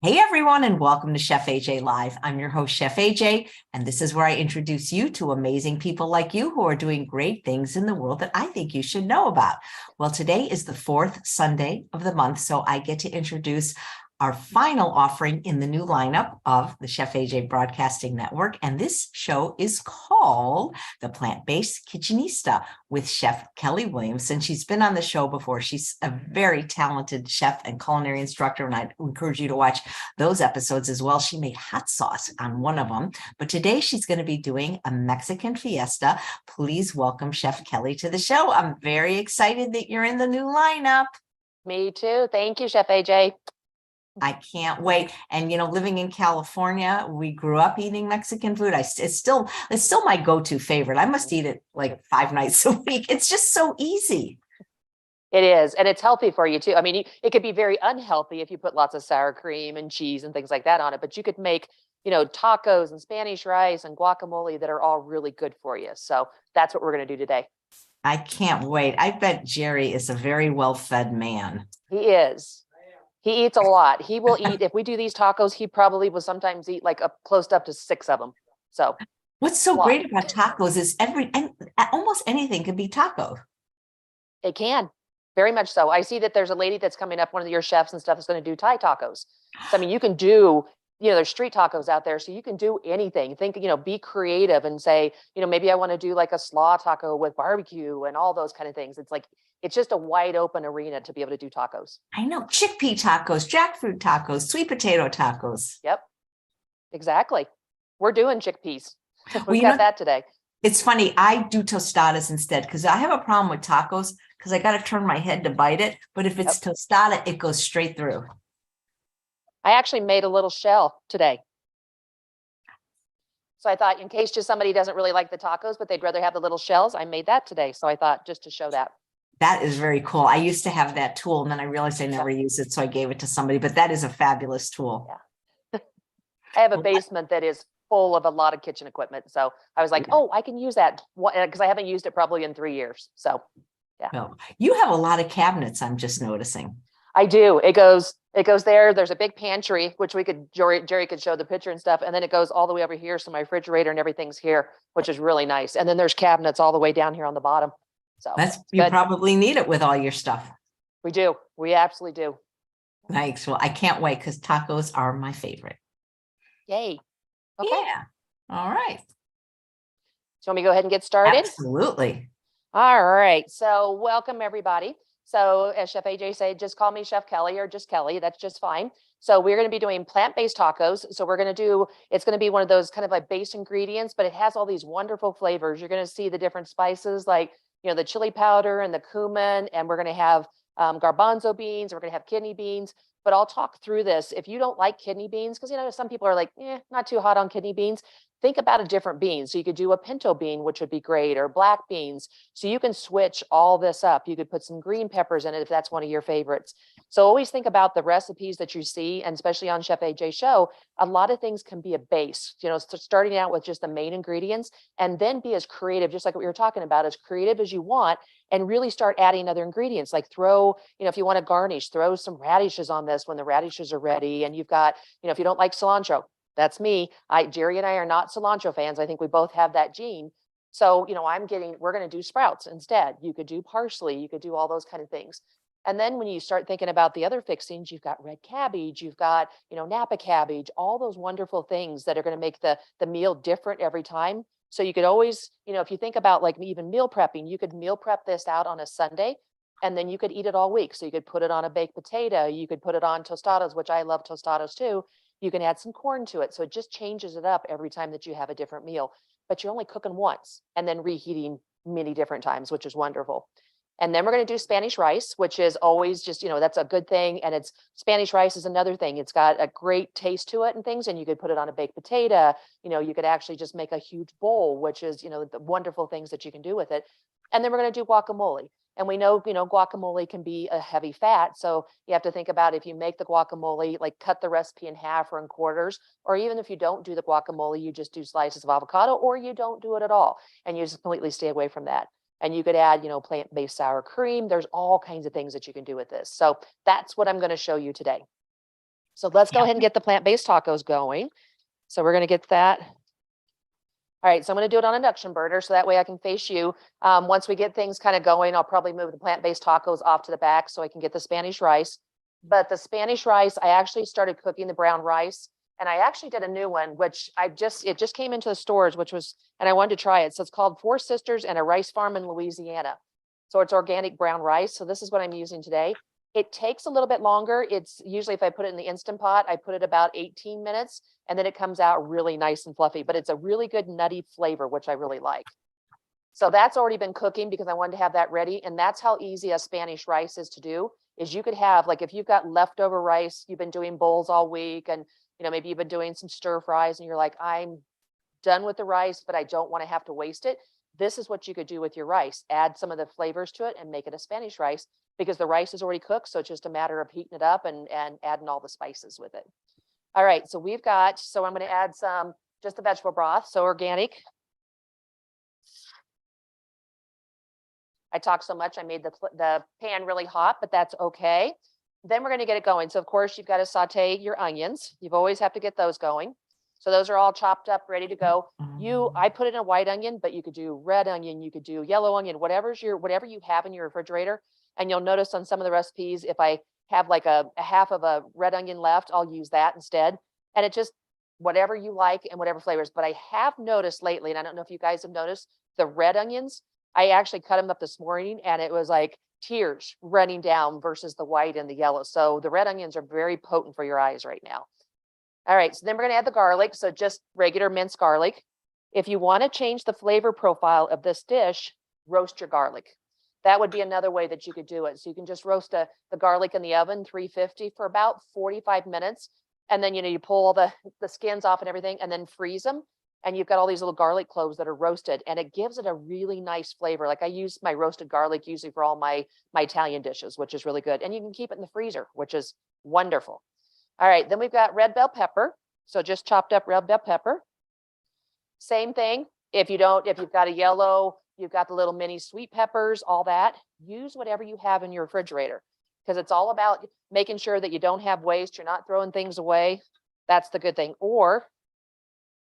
Hey everyone, and welcome to Chef AJ Live. I'm your host, Chef AJ, and this is where I introduce you to amazing people like you who are doing great things in the world that I think you should know about. Well, today is the fourth Sunday of the month, so I get to introduce our final offering in the new lineup of the Chef AJ Broadcasting Network, and this show is called the Plant Based Kitchenista with Chef Kelley Williamson. She's been on the show before. She's a very talented chef and culinary instructor, and I encourage you to watch those episodes as well. She made hot sauce on one of them, but today she's going to be doing a Mexican fiesta. Please welcome Chef Kelley to the show. I'm very excited that you're in the new lineup. Me too. Thank you, Chef AJ. I can't wait. And, living in California, we grew up eating Mexican food. It's still my go-to favorite. I must eat it like 5 nights a week. It's just so easy. It is. And it's healthy for you too. I mean, it could be very unhealthy if you put lots of sour cream and cheese and things like that on it, but you could make, tacos and Spanish rice and guacamole that are all really good for you. So that's what we're going to do today. I can't wait. I bet Jerry is a very well-fed man. He is. He eats a lot. He will eat, if we do these tacos, he probably will sometimes eat like close up to 6 of them. So what's so great about tacos is almost anything can be taco. It can, very much so. I see that there's a lady that's coming up, one of your chefs and stuff, is going to do Thai tacos. So, I mean, you can do, there's street tacos out there, so you can do anything. Think, be creative and say, maybe I want to do like a slaw taco with barbecue and all those kind of things. It's just a wide open arena to be able to do tacos. I know. Chickpea tacos, jackfruit tacos, sweet potato tacos. Yep, exactly. We're doing chickpeas. We got that today. It's funny. I do tostadas instead because I have a problem with tacos because I got to turn my head to bite it. But if it's tostada, it goes straight through. I actually made a little shell today. So I thought in case just somebody doesn't really like the tacos, but they'd rather have the little shells, I made that today. So I thought just to show that. That is very cool. I used to have that tool and then I realized I never used it. So I gave it to somebody, but that is a fabulous tool. Yeah. I have a basement that is full of a lot of kitchen equipment. So I was like, oh, I can use that because I haven't used it probably in 3 years. So yeah. Well, you have a lot of cabinets, I'm just noticing. I do. It goes there. There's a big pantry, which Jerry could show the picture and stuff. And then it goes all the way over here. So my refrigerator and everything's here, which is really nice. And then there's cabinets all the way down here on the bottom. So you probably need it with all your stuff. We do. We absolutely do. Thanks. Well, I can't wait because tacos are my favorite. Yay. Okay. Yeah. All right. So want me to go ahead and get started? Absolutely. All right. So welcome everybody. So as Chef AJ said, just call me Chef Kelley or just Kelley. That's just fine. So we're going to be doing plant-based tacos. So it's going to be one of those kind of like base ingredients, but it has all these wonderful flavors. You're going to see the different spices like, the chili powder and the cumin, and we're going to have garbanzo beans, we're going to have kidney beans, but I'll talk through this. If you don't like kidney beans, because, some people are like, not too hot on kidney beans, think about a different bean. So you could do a pinto bean, which would be great, or black beans. So you can switch all this up. You could put some green peppers in it if that's one of your favorites. So always think about the recipes that you see, and especially on Chef AJ show, a lot of things can be a base, starting out with just the main ingredients and then be as creative, just like what we were talking about, as creative as you want, and really start adding other ingredients. Like throw, if you want to garnish, throw some radishes on this when the radishes are ready. And you've got, if you don't like cilantro, that's me. Jerry and I are not cilantro fans. I think we both have that gene. So, we're going to do sprouts instead. You could do parsley, you could do all those kind of things. And then when you start thinking about the other fixings, you've got red cabbage, you've got, Napa cabbage, all those wonderful things that are going to make the meal different every time. So you could always, if you think about like even meal prepping, you could meal prep this out on a Sunday and then you could eat it all week. So you could put it on a baked potato, you could put it on tostadas, which I love tostadas too. You can add some corn to it. So it just changes it up every time that you have a different meal, but you're only cooking once and then reheating many different times, which is wonderful. And then we're going to do Spanish rice, which is always just, that's a good thing. And Spanish rice is another thing. It's got a great taste to it and things. And you could put it on a baked potato. You could actually just make a huge bowl, which is, the wonderful things that you can do with it. And then we're going to do guacamole. And we know, guacamole can be a heavy fat. So you have to think about if you make the guacamole, like cut the recipe in half or in quarters, or even if you don't do the guacamole, you just do slices of avocado, or you don't do it at all. And you just completely stay away from that. And you could add, plant-based sour cream. There's all kinds of things that you can do with this. So that's what I'm going to show you today. So let's go Yeah. ahead and get the plant-based tacos going. So we're going to get that. All right, so I'm going to do it on induction burner so that way I can face you. Once we get things kind of going, I'll probably move the plant-based tacos off to the back so I can get the Spanish rice. But the Spanish rice, I actually started cooking the brown rice, and I actually did a new one, which it just came into the stores, and I wanted to try it. So it's called Four Sisters and a Rice Farm in Louisiana. So it's organic brown rice. So this is what I'm using today. It takes a little bit longer. It's usually, if I put it in the Instant Pot, I put it about 18 minutes and then it comes out really nice and fluffy, but it's a really good nutty flavor, which I really like. So that's already been cooking because I wanted to have that ready. And that's how easy a Spanish rice is to do, is you could have, like, if you've got leftover rice, you've been doing bowls all week and, maybe you've been doing some stir fries and you're like, I'm done with the rice, but I don't want to have to waste it. This is what you could do with your rice. Add some of the flavors to it and make it a Spanish rice because the rice is already cooked. So it's just a matter of heating it up and adding all the spices with it. All right, so I'm going to add just the vegetable broth, so organic. I talked so much, I made the pan really hot, but that's okay. Then we're going to get it going. So of course you've got to saute your onions. You've always have to get those going. So those are all chopped up, ready to go. I put it in a white onion, but you could do red onion, you could do yellow onion, whatever you have in your refrigerator. And you'll notice on some of the recipes, if I have like a half of a red onion left, I'll use that instead. And it just, whatever you like and whatever flavors. But I have noticed lately, and I don't know if you guys have noticed, the red onions, I actually cut them up this morning and it was like tears running down versus the white and the yellow. So the red onions are very potent for your eyes right now. All right, so then we're going to add the garlic. So just regular minced garlic. If you want to change the flavor profile of this dish, roast your garlic. That would be another way that you could do it. So you can just roast the garlic in the oven, 350 for about 45 minutes. And then, you pull all the skins off and everything and then freeze them. And you've got all these little garlic cloves that are roasted and it gives it a really nice flavor. Like I use my roasted garlic usually for all my Italian dishes, which is really good. And you can keep it in the freezer, which is wonderful. All right, then we've got red bell pepper. So just chopped up red bell pepper. Same thing. If you've got a yellow, you've got the little mini sweet peppers, all that, use whatever you have in your refrigerator because it's all about making sure that you don't have waste. You're not throwing things away. That's the good thing. Or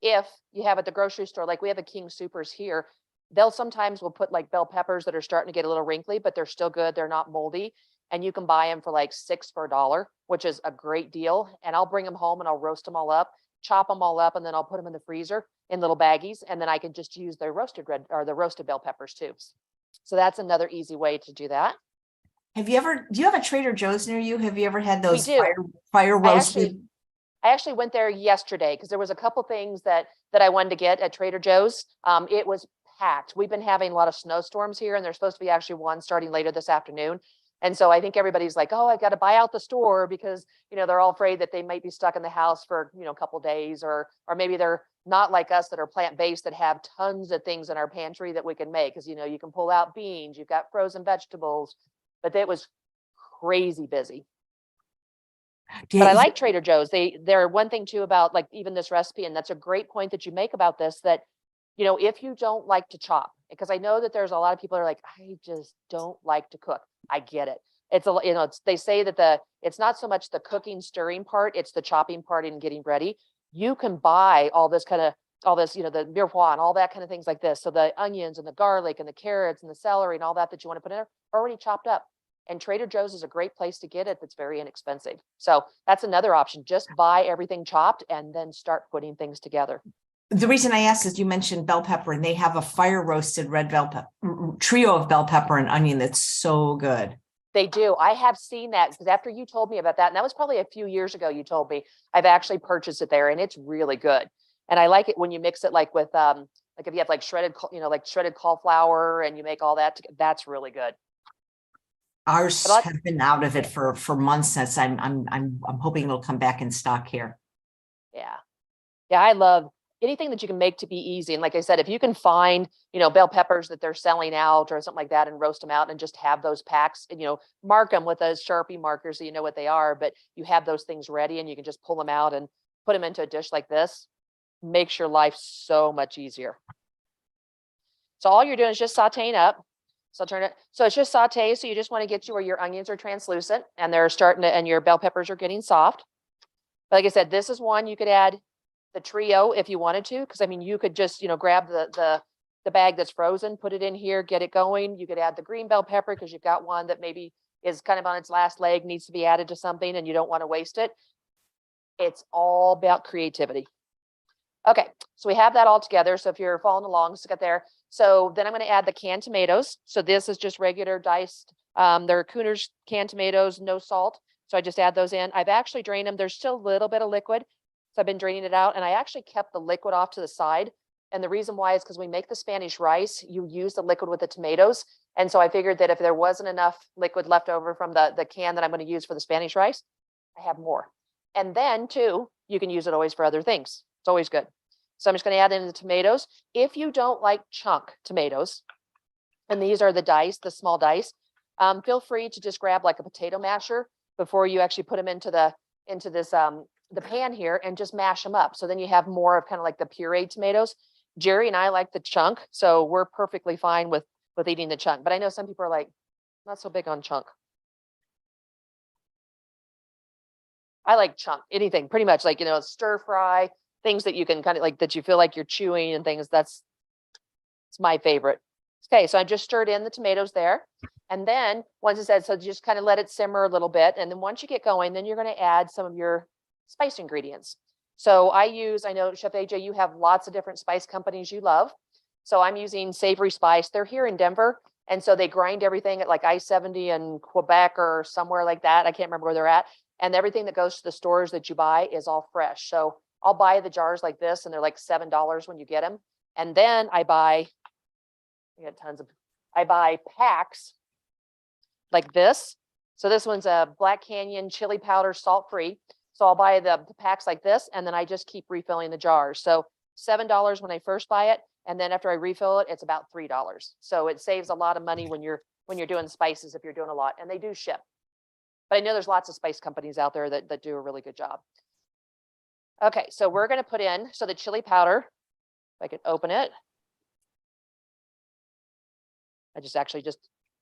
if you have at the grocery store, like we have a King Supers here, they'll sometimes will put like bell peppers that are starting to get a little wrinkly, but they're still good. They're not moldy. And you can buy them for like $6 for $1, which is a great deal. And I'll bring them home and I'll roast them all up, chop them all up, and then I'll put them in the freezer in little baggies. And then I can just use the roasted bell peppers too. So that's another easy way to do that. Do you have a Trader Joe's near you? Have you ever had those We do. fire roasted? I actually went there yesterday because there was a couple things that I wanted to get at Trader Joe's. It was packed. We've been having a lot of snowstorms here and there's supposed to be actually one starting later this afternoon. And so I think everybody's like, oh, I got to buy out the store because, they're all afraid that they might be stuck in the house for, a couple days or maybe they're not like us that are plant-based that have tons of things in our pantry that we can make. Because, you can pull out beans, you've got frozen vegetables, but it was crazy busy. But I like Trader Joe's. They're one thing too about like even this recipe, and that's a great point that you make about this, that, if you don't like to chop, because I know that there's a lot of people that are like, I just don't like to cook. I get it. They say that it's not so much the cooking, stirring part, it's the chopping part and getting ready. You can buy all this, the mirepoix and all that kind of things like this. So the onions and the garlic and the carrots and the celery and all that you want to put in there already chopped up. And Trader Joe's is a great place to get it. That's very inexpensive. So that's another option. Just buy everything chopped and then start putting things together. The reason I asked is you mentioned bell pepper and they have a fire roasted red bell pepper trio of bell pepper and onion. That's so good. They do. I have seen that because after you told me about that, and that was probably a few years ago, you told me, I've actually purchased it there and it's really good. And I like it when you mix it like with, like if you have like shredded cauliflower and you make all that, that's really good. Ours have been out of it for months since I'm hoping it'll come back in stock here. Yeah. Yeah. I love anything that you can make to be easy. And like I said, if you can find, bell peppers that they're selling out or something like that and roast them out and just have those packs and, mark them with those Sharpie markers so you know what they are, but you have those things ready and you can just pull them out and put them into a dish like this, makes your life so much easier. So all you're doing is just sauteing up. So it's just saute. So you just want to get you where your onions are translucent and they're starting to, and your bell peppers are getting soft. But like I said, this is one you could add the trio if you wanted to, because I mean, you could just, grab the bag that's frozen, put it in here, get it going. You could add the green bell pepper because you've got one that maybe is kind of on its last leg, needs to be added to something and you don't want to waste it. It's all about creativity. Okay, so we have that all together. So if you're following along, just get there. So then I'm going to add the canned tomatoes. So this is just regular diced. They're Cooner's canned tomatoes, no salt. So I just add those in. I've actually drained them. There's still a little bit of liquid. So I've been draining it out, and I actually kept the liquid off to the side. And the reason why is because we make the Spanish rice, you use the liquid with the tomatoes. And so I figured that if there wasn't enough liquid left over from the can that I'm going to use for the Spanish rice, I have more. And then too, you can use it always for other things. It's always good. So I'm just going to add in the tomatoes. If you don't like chunk tomatoes, and these are the dice, the small dice, feel free to just grab like a potato masher before you actually put them into this the pan here and just mash them up. So then you have more of kind of like the pureed tomatoes. Jerry and I like the chunk, so we're perfectly fine with eating the chunk. But I know some people are like, not so big on chunk. I like chunk, anything, pretty much like, stir fry, things that you can kind of like, that you feel like you're chewing and things. It's my favorite. Okay, so I just stirred in the tomatoes there. And then once it said, so just kind of let it simmer a little bit. And then once you get going, then you're going to add some of your spice ingredients. So I know Chef AJ, you have lots of different spice companies you love. So I'm using Savory Spice. They're here in Denver. And so they grind everything at like I-70 in Quebec or somewhere like that. I can't remember where they're at. And everything that goes to the stores that you buy is all fresh. So I'll buy the jars like this, and they're like $7 when you get them. And then I buy packs like this. So this one's a Black Canyon chili powder, salt-free. So I'll buy the packs like this, and then I just keep refilling the jars. So $7 when I first buy it, and then after I refill it, it's about $3. So it saves a lot of money when you're doing spices, if you're doing a lot, and they do ship. But I know there's lots of spice companies out there that do a really good job. Okay, so we're going to put in, so the chili powder, if I could open it. I just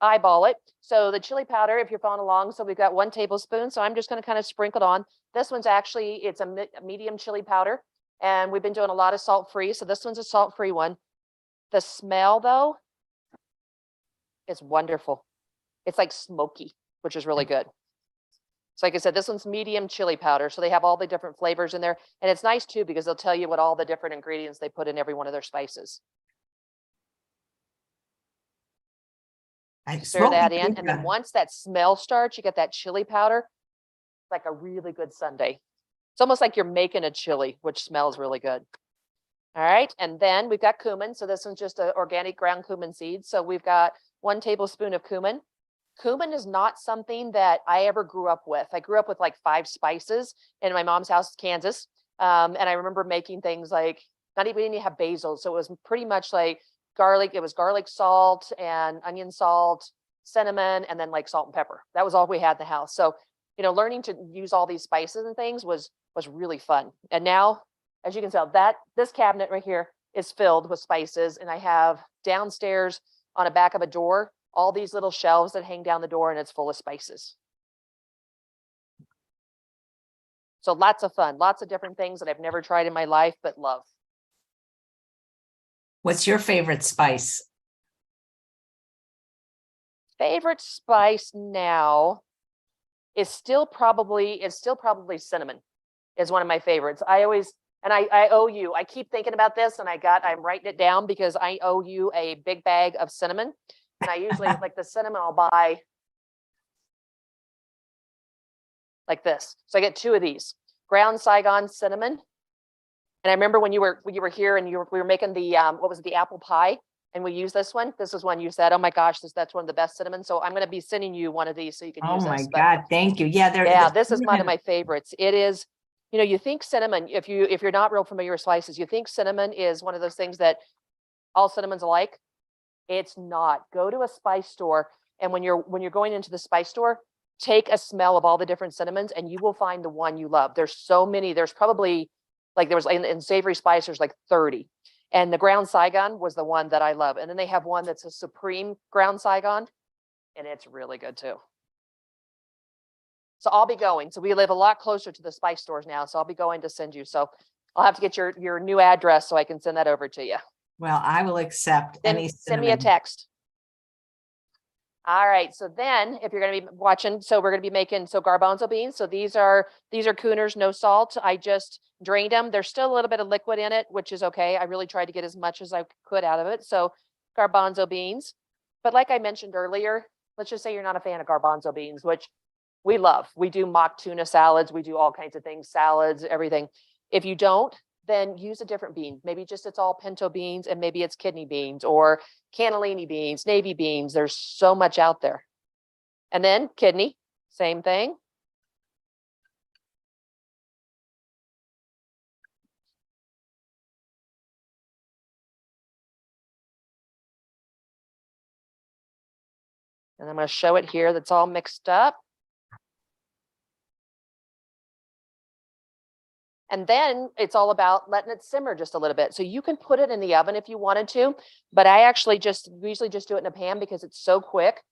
eyeball it. So the chili powder, if you're following along, so we've got 1 tablespoon. So I'm just going to kind of sprinkle it on. This one's actually, it's a medium chili powder, and we've been doing a lot of salt-free. So this one's a salt-free one. The smell though is wonderful. It's like smoky, which is really good. So like I said, this one's medium chili powder. So they have all the different flavors in there. And it's nice too, because they'll tell you what all the different ingredients they put in every one of their spices. Stir that in. And then once that smell starts, you get that chili powder, like a really good sundae. It's almost like you're making a chili, which smells really good. All right. And then we've got cumin. So this one's just an organic ground cumin seeds. So we've got 1 tablespoon of cumin. Cumin is not something that I ever grew up with. I grew up with like 5 spices in my mom's house, Kansas. And I remember making things like, we didn't even have basil. So it was pretty much like garlic. It was garlic salt and onion salt, cinnamon, and then like salt and pepper. That was all we had in the house. So, learning to use all these spices and things was really fun. And now, as you can tell, this cabinet right here is filled with spices. And I have downstairs on the back of a door, all these little shelves that hang down the door, and it's full of spices. So lots of fun, lots of different things that I've never tried in my life, but love. What's your favorite spice? Favorite spice now is still probably cinnamon is one of my favorites. I owe you, I keep thinking about this, and I'm writing it down because I owe you a big bag of cinnamon. And I usually like the cinnamon I'll buy like this. So I get 2 of these ground Saigon cinnamon. And I remember when you were here and we were making the what was it, the apple pie, and we used this one. This is one you said, oh my gosh, that's one of the best cinnamon. So I'm going to be sending you one of these so you can use this. Oh my God, thank you. Yeah, this is one of my favorites. It is, you think cinnamon, if you're not real familiar with spices, you think cinnamon is one of those things that all cinnamon's alike. It's not. Go to a spice store, and when you're going into the spice store, take a smell of all the different cinnamons, and you will find the one you love. There's so many. There's probably like there was in Savory Spice, there's like 30, and the ground Saigon was the one that I love. And then they have one that's a supreme ground Saigon, and it's really good too. So I'll be going. So we live a lot closer to the spice stores now. So I'll be going to send you. So I'll have to get your new address so I can send that over to you. Well, I will accept any Send me a cinnamon. text. All right. So then if you're going to be watching, so we're going to be making, so garbanzo beans. So these are Cooners, no salt. I just drained them. There's still a little bit of liquid in it, which is okay. I really tried to get as much as I could out of it. So garbanzo beans. But like I mentioned earlier, let's just say you're not a fan of garbanzo beans, which we love. We do mock tuna salads. We do all kinds of things, salads, everything. If you don't, then use a different bean. Maybe just it's all pinto beans and maybe it's kidney beans or cannellini beans, navy beans. There's so much out there. And then kidney, same thing. And I'm going to show it here. That's all mixed up. And then it's all about letting it simmer just a little bit. So you can put it in the oven if you wanted to, but I actually usually just do it in a pan because it's so quick.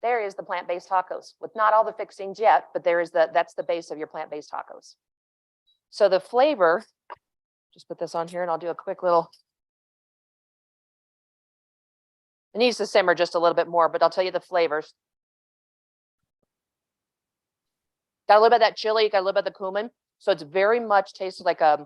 There is the plant-based tacos with not all the fixings yet, but that's the base of your plant-based tacos. So the flavor, just put this on here and I'll do a quick little. It needs to simmer just a little bit more, but I'll tell you the flavors. Got a little bit of that chili, got a little bit of the cumin. So it's very much tastes like a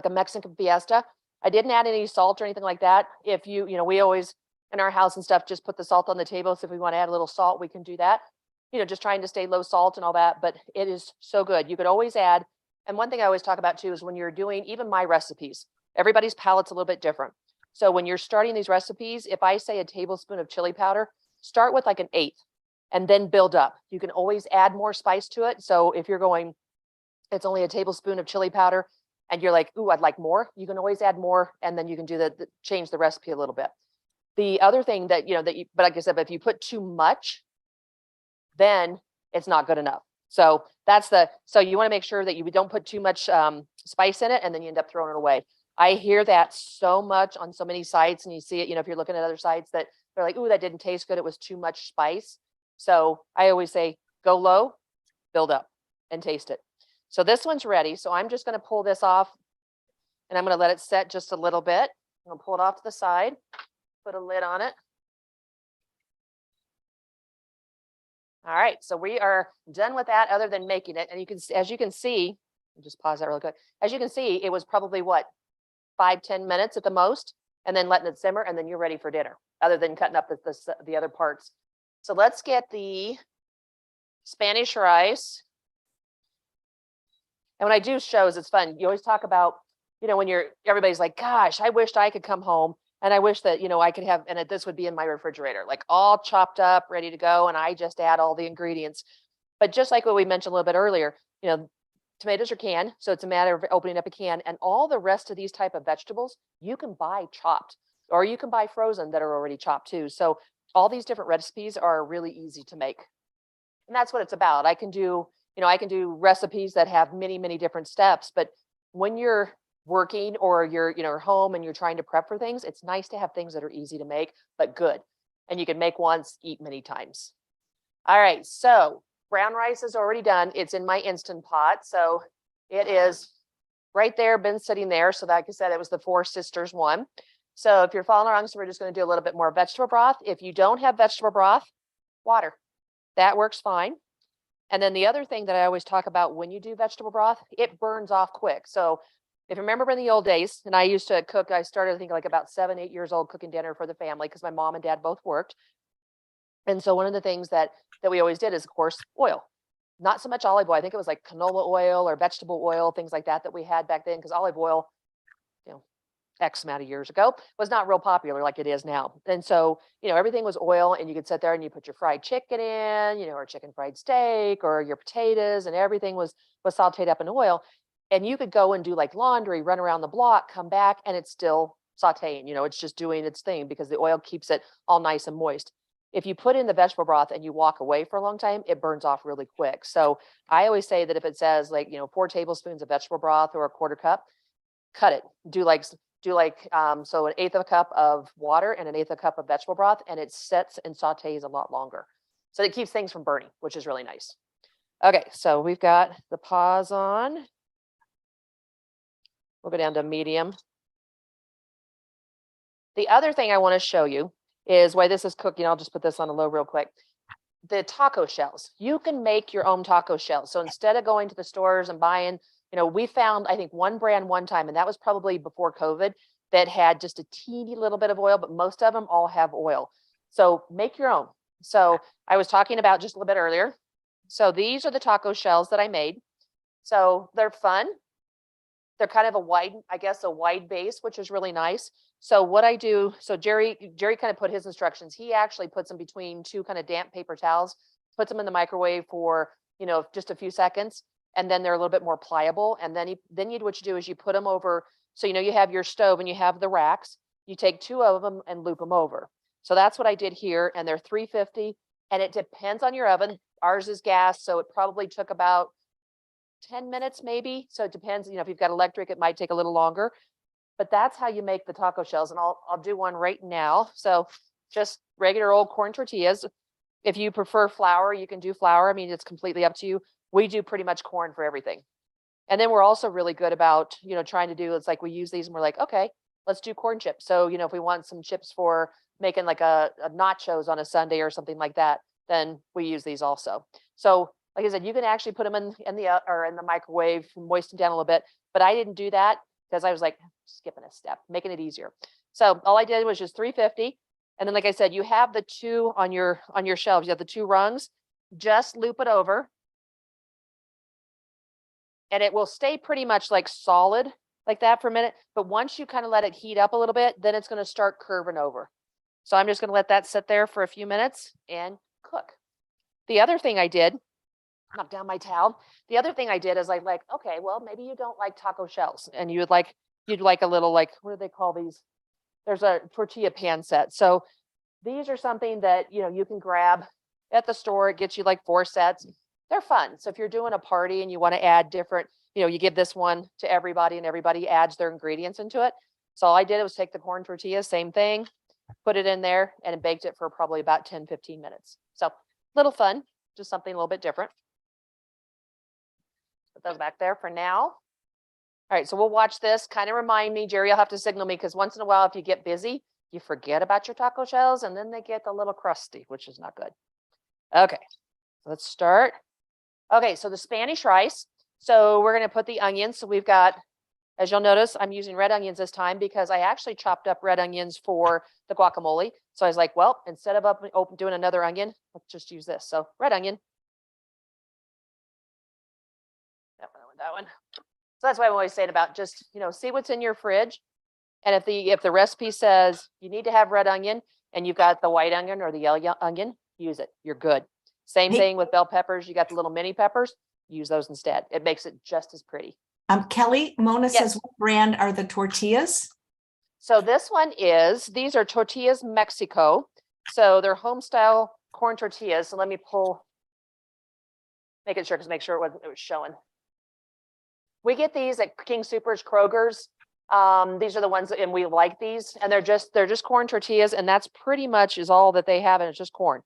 Mexican fiesta. I didn't add any salt or anything like that. If we always in our house and stuff, just put the salt on the table. So if we want to add a little salt, we can do that. Just trying to stay low salt and all that, but it is so good. You could always add. And one thing I always talk about too, is when you're doing even my recipes, everybody's palate's a little bit different. So when you're starting these recipes, if I say a tablespoon of chili powder, start with like an eighth and then build up. You can always add more spice to it. So if you're going, it's only a tablespoon of chili powder and you're like, ooh, I'd like more. You can always add more. And then you can do change the recipe a little bit. The other thing that, but like I said, if you put too much, then it's not good enough. So so you want to make sure that you don't put too much spice in it and then you end up throwing it away. I hear that so much on so many sites and you see it, if you're looking at other sites that they're like, ooh, that didn't taste good. It was too much spice. So I always say, go low, build up and taste it. So this one's ready. So I'm just going to pull this off and I'm going to let it set just a little bit. I'm going to pull it off to the side, put a lid on it. All right, so we are done with that other than making it. And as you can see, just pause that really quick. As you can see, it was probably what, 5-10 minutes at the most, and then letting it simmer, and then you're ready for dinner, other than cutting up the other parts. So let's get the Spanish rice. And when I do shows, it's fun. You always talk about, when everybody's like, gosh, I wished I could come home. And I wish that, I could have, and this would be in my refrigerator, like all chopped up, ready to go. And I just add all the ingredients. But just like what we mentioned a little bit earlier, tomatoes are canned. So it's a matter of opening up a can, and all the rest of these type of vegetables, you can buy chopped, or you can buy frozen that are already chopped too. So all these different recipes are really easy to make. And that's what it's about. I can do recipes that have many, many different steps, but when you're working or you're home and you're trying to prep for things, it's nice to have things that are easy to make, but good. And you can make once, eat many times. All right, so brown rice is already done. It's in my Instant Pot. So it is right there, been sitting there. So like I said, it was the Four Sisters one. So if you're following along, so we're just going to do a little bit more vegetable broth. If you don't have vegetable broth, water, that works fine. And then the other thing that I always talk about when you do vegetable broth, it burns off quick. So if you remember in the old days, and I used to cook, I started, I think like about 7-8 years old cooking dinner for the family because my mom and dad both worked. And so one of the things that we always did is, of course, oil. Not so much olive oil. I think it was like canola oil or vegetable oil, things like that we had back then, because olive oil, X amount of years ago, was not real popular like it is now. And so, everything was oil, and you could sit there and you put your fried chicken in, or chicken fried steak or your potatoes, and everything was sauteed up in oil. And you could go and do like laundry, run around the block, come back, and it's still sauteing, it's just doing its thing because the oil keeps it all nice and moist. If you put in the vegetable broth and you walk away for a long time, it burns off really quick. So I always say that if it says like, 4 tablespoons of vegetable broth or a 1/4 cup, cut it. Do like so 1/8 of a cup of water and 1/8 of a cup of vegetable broth, and it sets and sautés a lot longer. So it keeps things from burning, which is really nice. Okay, so we've got the pause on. We'll go down to medium. The other thing I want to show you is while this is cooking, I'll just put this on a low real quick. The taco shells. You can make your own taco shells. So instead of going to the stores and buying, we found, I think, one brand one time, and that was probably before COVID, that had just a teeny little bit of oil, but most of them all have oil. So make your own. So I was talking about just a little bit earlier. So these are the taco shells that I made. So they're fun. They're kind of a wide base, which is really nice. So what I do, so Jerry kind of put his instructions. He actually puts them between two kind of damp paper towels, puts them in the microwave for, just a few seconds. And then they're a little bit more pliable. And then what you do is you put them over. So, you have your stove and you have the racks. You take two of them and loop them over. So that's what I did here. And they're 350. And it depends on your oven. Ours is gas. So it probably took about 10 minutes maybe. So it depends, if you've got electric, it might take a little longer, but that's how you make the taco shells. And I'll do one right now. So just regular old corn tortillas. If you prefer flour, you can do flour. I mean, it's completely up to you. We do pretty much corn for everything. And then we're also really good about, trying to do, it's like we use these and we're like, okay, let's do corn chips. So, if we want some chips for making like a nachos on a Sunday or something like that, then we use these also. So like I said, you can actually put them in the microwave, moisten down a little bit, but I didn't do that because I was like skipping a step, making it easier. So all I did was just 350. And then, like I said, you have the two on your shelves. You have the two rungs, just loop it over. And it will stay pretty much like solid like that for a minute. But once you kind of let it heat up a little bit, then it's going to start curving over. So I'm just going to let that sit there for a few minutes and cook. The other thing I did, knock down my towel. The other thing I did is okay, well, maybe you don't like taco shells and you'd like a little, what do they call these? There's a tortilla pan set. So these are something that, you can grab at the store. It gets you like 4 sets. They're fun. So if you're doing a party and you want to add different, you give this one to everybody and everybody adds their ingredients into it. So all I did was take the corn tortilla, same thing, put it in there and baked it for probably about 10, 15 minutes. So little fun, just something a little bit different. Put those back there for now. All right, so we'll watch this. Kind of remind me, Jerry, you'll have to signal me because once in a while, if you get busy, you forget about your taco shells and then they get a little crusty, which is not good. Okay, let's start. Okay, so the Spanish rice. So we're going to put the onions. So we've got, as you'll notice, I'm using red onions this time because I actually chopped up red onions for the guacamole. So I was like, well, instead of doing another onion, let's just use this. So red onion. That one. So that's why I'm always saying about just, see what's in your fridge. And if the recipe says you need to have red onion and you've got the white onion or the yellow onion, use it. You're good. Same thing with bell peppers. You got the little mini peppers, use those instead. It makes it just as pretty. Kelley, Mona says, what brand are the tortillas? So this one these are Tortillas Mexico. So they're home style corn tortillas. So let me make sure it was showing. We get these at King Soopers, Kroger's. These are the ones, and we like these, and they're just corn tortillas, and that's pretty much is all that they have, and it's just corn,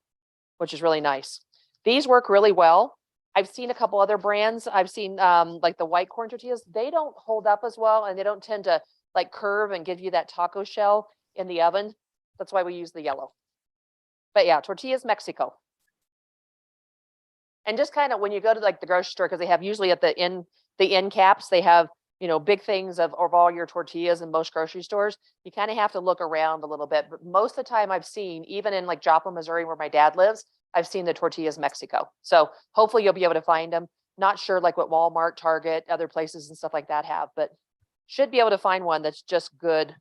which is really nice. These work really well. I've seen a couple other brands. I've seen like the white corn tortillas. They don't hold up as well, and they don't tend to like curve and give you that taco shell in the oven. That's why we use the yellow. But yeah, Tortillas Mexico. And just kind of when you go to like the grocery store, because they have usually at the end caps, they have, big things of all your tortillas in most grocery stores. You kind of have to look around a little bit. But most of the time I've seen, even in like Joplin, Missouri, where my dad lives, I've seen the Tortillas Mexico. So hopefully you'll be able to find them. Not sure like what Walmart, Target, other places and stuff like that have, but should be able to find one that's just good,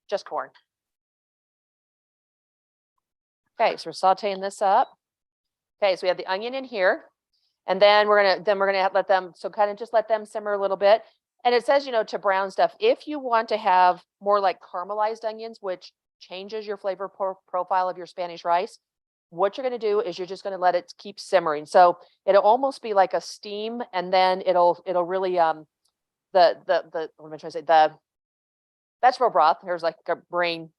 just corn. Okay, so we're sauteing this up. Okay, so we have the onion in here. And then we're gonna let them, so kind of just let them simmer a little bit. And it says, to brown stuff. If you want to have more like caramelized onions, which changes your flavor profile of your Spanish rice, what you're going to do is you're just going to let it keep simmering. So it'll almost be like a steam, and then it'll really what am I trying to say? The vegetable broth. There's like a brain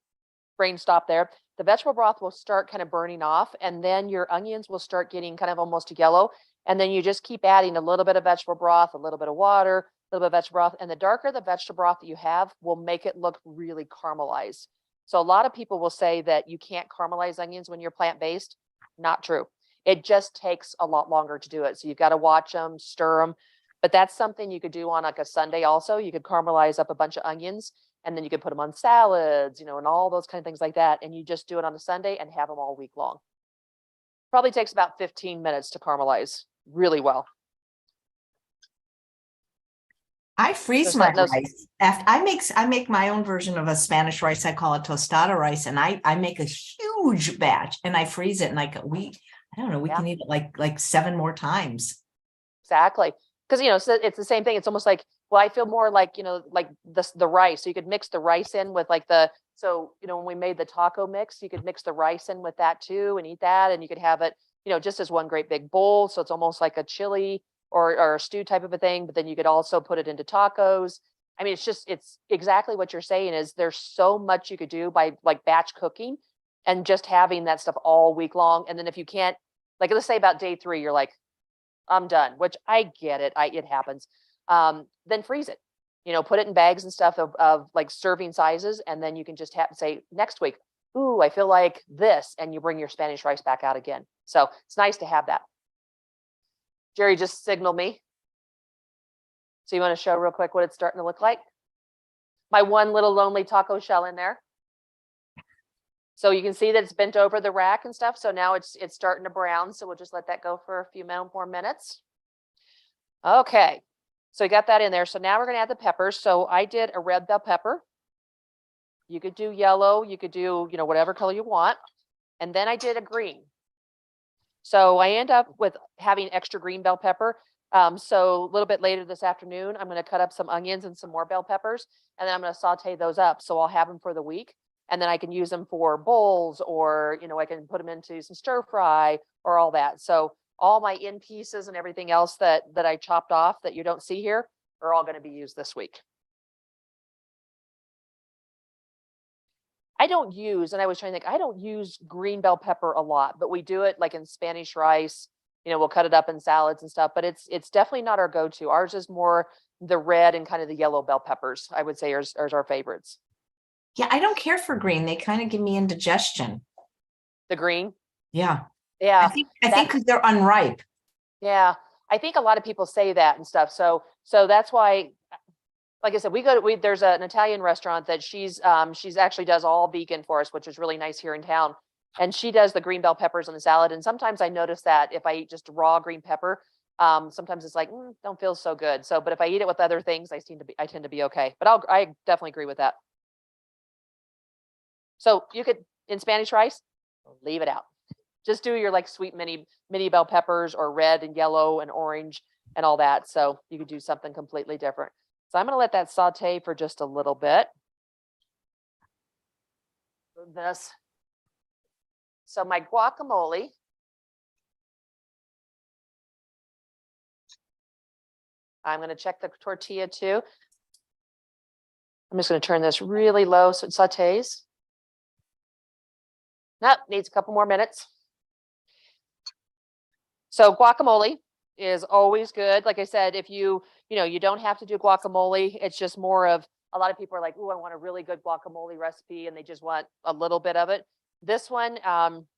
stop there. the vegetable broth will start kind of burning off, and then your onions will start getting kind of almost yellow. And then you just keep adding a little bit of vegetable broth, a little bit of water, a little bit of vegetable broth. And the darker the vegetable broth that you have will make it look really caramelized. So a lot of people will say that you can't caramelize onions when you're plant-based. Not true. It just takes a lot longer to do it. So you've got to watch them, stir them. But that's something you could do on like a Sunday also. You could caramelize up a bunch of onions, and then you could put them on salads, you know, and all those kind of things like that. And you just do it on a Sunday and have them all week long. Probably takes about 15 minutes to caramelize really well. I freeze my rice. After I make my own version of a Spanish rice. I call it tostada rice, and I make a huge batch and I freeze it. And I don't know, we can eat it like 7 more times. Exactly. Because, you know, so it's the same thing. It's almost like, well, I feel more like, you know, like the rice. So you could mix the rice in with like so, you know, when we made the taco mix, you could mix the rice in with that too and eat that. And you could have it, you know, just as one great big bowl. So it's almost like a chili or a stew type of a thing. But then you could also put it into tacos. I mean, it's exactly what you're saying is there's so much you could do by like batch cooking and just having that stuff all week long. And then if you can't, like, let's say about day 3, you're like, I'm done, which I get it. It happens. Then freeze it, you know, put it in bags and stuff of like serving sizes. And then you can just say next week, ooh, I feel like this. And you bring your Spanish rice back out again. So it's nice to have that. Jerry just signaled me. So you want to show real quick what it's starting to look like? My one little lonely taco shell in there. So you can see that it's bent over the rack and stuff. So now it's starting to brown. So we'll just let that go for a few more minutes. Okay. So we got that in there. So now we're going to add the peppers. So I did a red bell pepper. You could do yellow. You could do, you know, whatever color you want. And then I did a green. So I end up with having extra green bell pepper. So a little bit later this afternoon, I'm going to cut up some onions and some more bell peppers. And then I'm going to saute those up. So I'll have them for the week. And then I can use them for bowls, or, you know, I can put them into some stir fry or all that. So all my in pieces and everything else that I chopped off that you don't see here are all going to be used this week. I don't use, and I was trying to think, I don't use green bell pepper a lot, but we do it like in Spanish rice. You know, we'll cut it up in salads and stuff, but it's definitely not our go-to. Ours is more the red and kind of the yellow bell peppers, I would say, are our favorites. Yeah, I don't care for green. They kind of give me indigestion. The green? Yeah. Yeah. I think because they're unripe. Yeah. I think a lot of people say that and stuff. So that's why, like I said, there's an Italian restaurant that she's actually does all vegan for us, which is really nice here in town. And she does the green bell peppers on the salad. And sometimes I notice that if I eat just raw green pepper, sometimes it's like, don't feel so good. So, but if I eat it with other things, I tend to be okay. But I definitely agree with that. So you could, in Spanish rice, leave it out. Just do your like sweet mini bell peppers, or red and yellow and orange and all that. So you could do something completely different. So I'm going to let that saute for just a little bit. This. So my guacamole. I'm going to check the tortilla too. I'm just going to turn this really low so it sautés. Nope, needs a couple more minutes. So guacamole is always good. Like I said, if you don't have to do guacamole. It's just more of, a lot of people are like, oh, I want a really good guacamole recipe, and they just want a little bit of it. This one,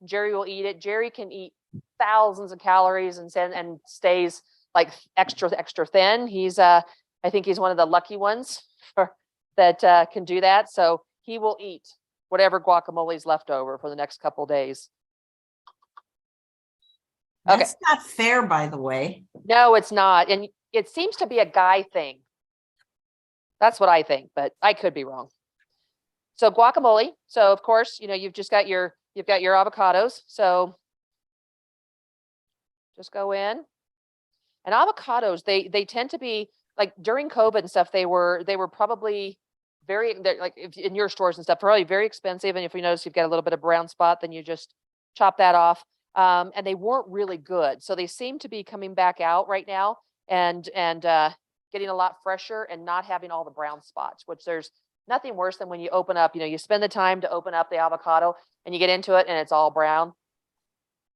Jerry will eat it. Jerry can eat thousands of calories and stays like extra thin. I think he's one of the lucky ones that can do that. So he will eat whatever guacamole is left over for the next couple of days. That's not fair, by the way. No, it's not. And it seems to be a guy thing. That's what I think, but I could be wrong. So guacamole. So of course, you've got your avocados. So just go in. And avocados, they tend to be like during COVID and stuff, they were probably like if in your stores and stuff, probably very expensive. And if you notice you've got a little bit of brown spot, then you just chop that off. And they weren't really good. So they seem to be coming back out right now and getting a lot fresher and not having all the brown spots, which there's nothing worse than when you open up, you spend the time to open up the avocado and you get into it and it's all brown.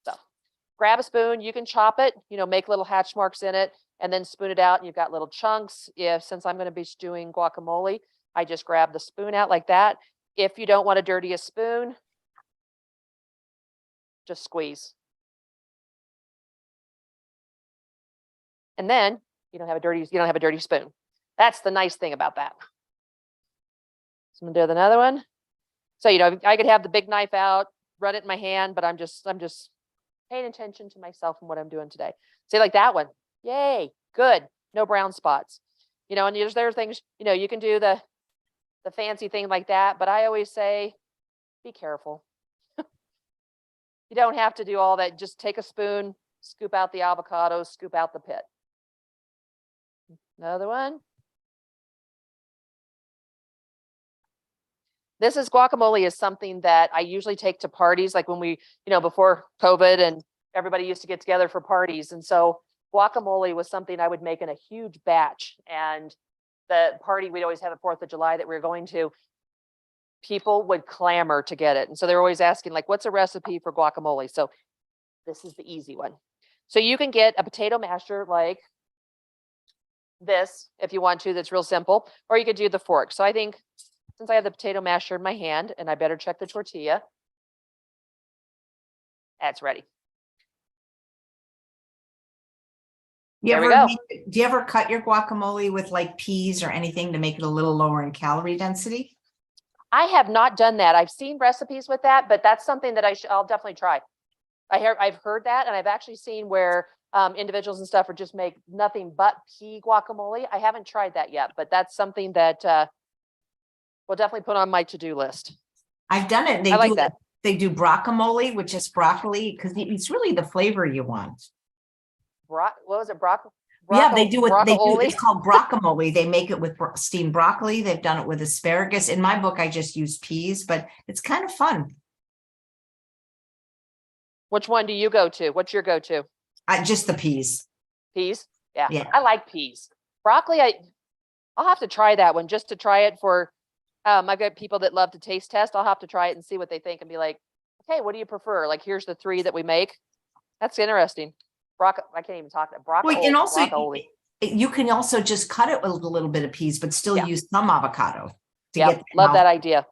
So grab a spoon, you can chop it, make little hatch marks in it and then spoon it out and you've got little chunks. Since I'm going to be doing guacamole, I just grab the spoon out like that. If you don't want to dirty a spoon, just squeeze. And then you don't have a dirty spoon. That's the nice thing about that. So I'm gonna do another one. So, I could have the big knife out, run it in my hand, but I'm just paying attention to myself and what I'm doing today. Say like that one. Yay, good. No brown spots. And there are things, you can do the fancy thing like that, but I always say, be careful. You don't have to do all that. Just take a spoon, scoop out the avocado, scoop out the pit. Another one. This is guacamole is something that I usually take to parties, like when we, before COVID and everybody used to get together for parties. And so guacamole was something I would make in a huge batch. And the party we'd always have at 4th of July that we were going to, people would clamor to get it. And so they're always asking, like, what's a recipe for guacamole? So this is the easy one. So you can get a potato masher like this if you want to, that's real simple, or you could do the fork. So I think since I have the potato masher in my hand, and I better check the tortilla, that's ready. There we go. Do you ever cut your guacamole with like peas or anything to make it a little lower in calorie density? I have not done that. I've seen recipes with that, but that's something that I'll definitely try. I've heard that, and I've actually seen where individuals and stuff are just make nothing but pea guacamole. I haven't tried that yet, but that's something that we'll definitely put on my to-do list. I've done it. I like that. They do brocamole, which is broccoli, because it's really the flavor you want. What was it? Yeah, they do it. Brocoli? It's called guacamole. They make it with steamed broccoli. They've done it with asparagus. In my book, I just use peas, but it's kind of fun. Which one do you go to? What's your go-to? Just the peas. Peas? Yeah. Yeah. I like peas. Broccoli, I'll have to try that one just to try it for, I've got people that love to taste test. I'll have to try it and see what they think and be like, okay, what do you prefer? Like, here's the 3 that we make. That's interesting. I can't even talk about broccoli. Well, and also you can also just cut it with a little bit of peas, but still use some avocado. Yeah, love that idea.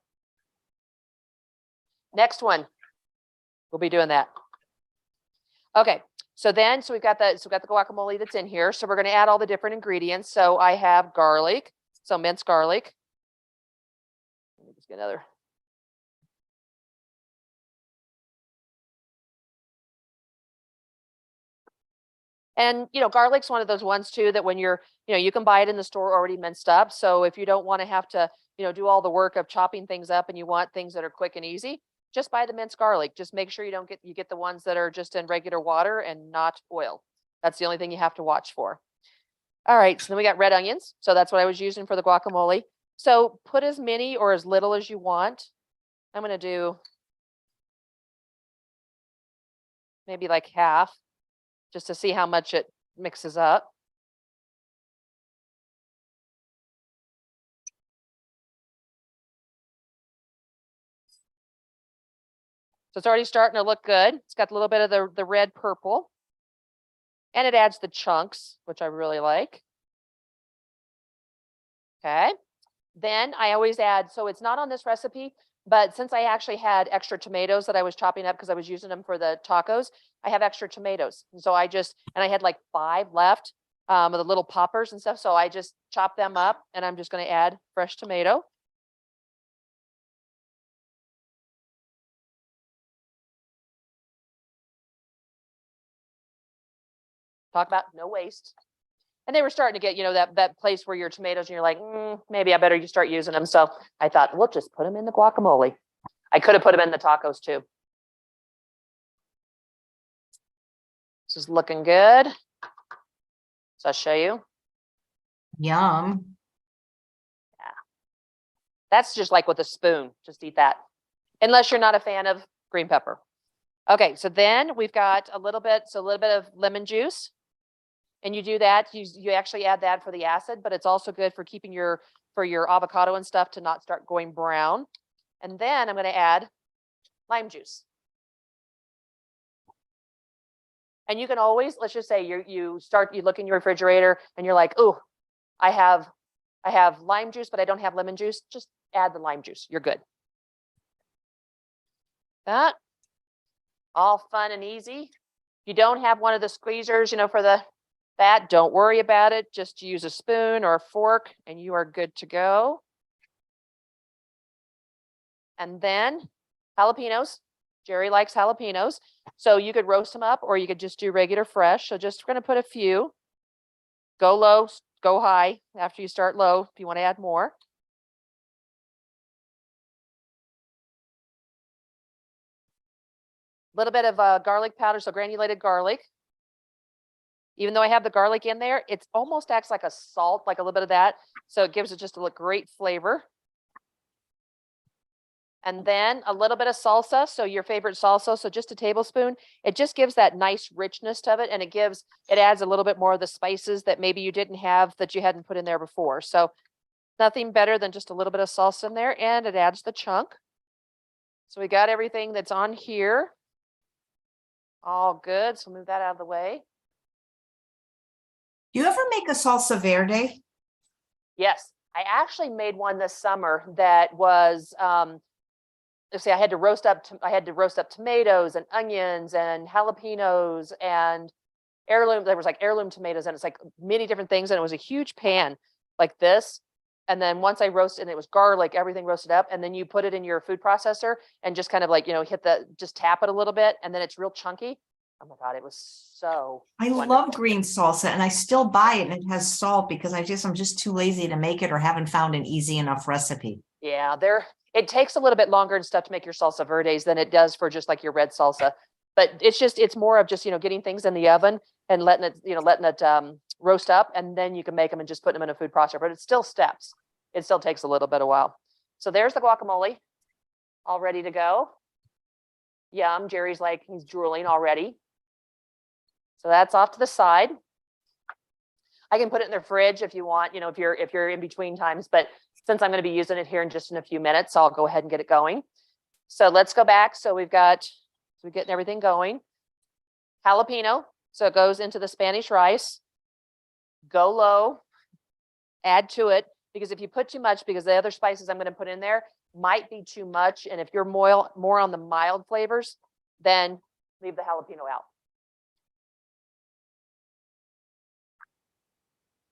Next one, we'll be doing that. Okay, so we've got the guacamole that's in here. So we're going to add all the different ingredients. So I have garlic, so minced garlic. Let me just get another. And, garlic's one of those ones too, that when you're, you can buy it in the store already minced up. So if you don't want to have to, do all the work of chopping things up and you want things that are quick and easy, just buy the minced garlic. Just make sure you get the ones that are just in regular water and not oil. That's the only thing you have to watch for. All right. So then we got red onions. So that's what I was using for the guacamole. So put as many or as little as you want. I'm going to do maybe like half, just to see how much it mixes up. So it's already starting to look good. It's got a little bit of the red purple. And it adds the chunks, which I really like. Okay. Then I always add, so it's not on this recipe, but since I actually had extra tomatoes that I was chopping up because I was using them for the tacos, I have extra tomatoes. And so I had like 5 left of the little poppers and stuff. So I just chop them up and I'm just going to add fresh tomato. Talk about no waste. And they were starting to get, that place where your tomatoes and you're like, maybe I better start using them. So I thought, we'll just put them in the guacamole. I could have put them in the tacos too. This is looking good. So I'll show you. Yum. Yeah. That's just like with a spoon. Just eat that. Unless you're not a fan of green pepper. Okay, so then we've got a little bit of lemon juice. And you do that, you actually add that for the acid, but it's also good for keeping your for your avocado and stuff to not start going brown. And then I'm going to add lime juice. And you can always, let's just say you look in your refrigerator and you're like, oh, I have lime juice, but I don't have lemon juice. Just add the lime juice. You're good. That all fun and easy. You don't have one of the squeezers, for that, don't worry about it. Just use a spoon or a fork and you are good to go. And then jalapenos. Jerry likes jalapenos. So you could roast them up or you could just do regular fresh. So just going to put a few. Go low, go high after you start low if you want to add more. A little bit of garlic powder, so granulated garlic. Even though I have the garlic in there, it almost acts like a salt, like a little bit of that. So it gives it just a great flavor. And then a little bit of salsa, so your favorite salsa, so just a tablespoon. It just gives that nice richness to it, and it adds a little bit more of the spices that maybe you didn't have that you hadn't put in there before. So nothing better than just a little bit of salsa in there, and it adds the chunk. So we got everything that's on here. All good, so move that out of the way. Do you ever make a salsa verde? Yes, I actually made one this summer that was, let's see, I had to roast up tomatoes and onions and jalapenos and heirloom. There was like heirloom tomatoes, and it's like many different things, and it was a huge pan like this. And then once I roasted, and it was garlic, everything roasted up, and then you put it in your food processor and just kind of like, just tap it a little bit, and then it's real chunky. Oh my God, it was so wonderful. Love green salsa, and I still buy it, and it has salt because I'm just too lazy to make it or haven't found an easy enough recipe. Yeah, it takes a little bit longer and stuff to make your salsa verdes than it does for just like your red salsa. But it's more of just, getting things in the oven and letting it roast up, and then you can make them and just put them in a food processor. But it's still steps. It still takes a little bit of while. So there's the guacamole, all ready to go. Yum. Jerry's like, he's drooling already. So that's off to the side. I can put it in the fridge if you want, if you're in between times, but since I'm going to be using it here in a few minutes, I'll go ahead and get it going. So let's go back. So we're getting everything going. Jalapeno. So it goes into the Spanish rice. Go low, add to it, because if you put too much, because the other spices I'm going to put in there might be too much. And if you're more on the mild flavors, then leave the jalapeno out.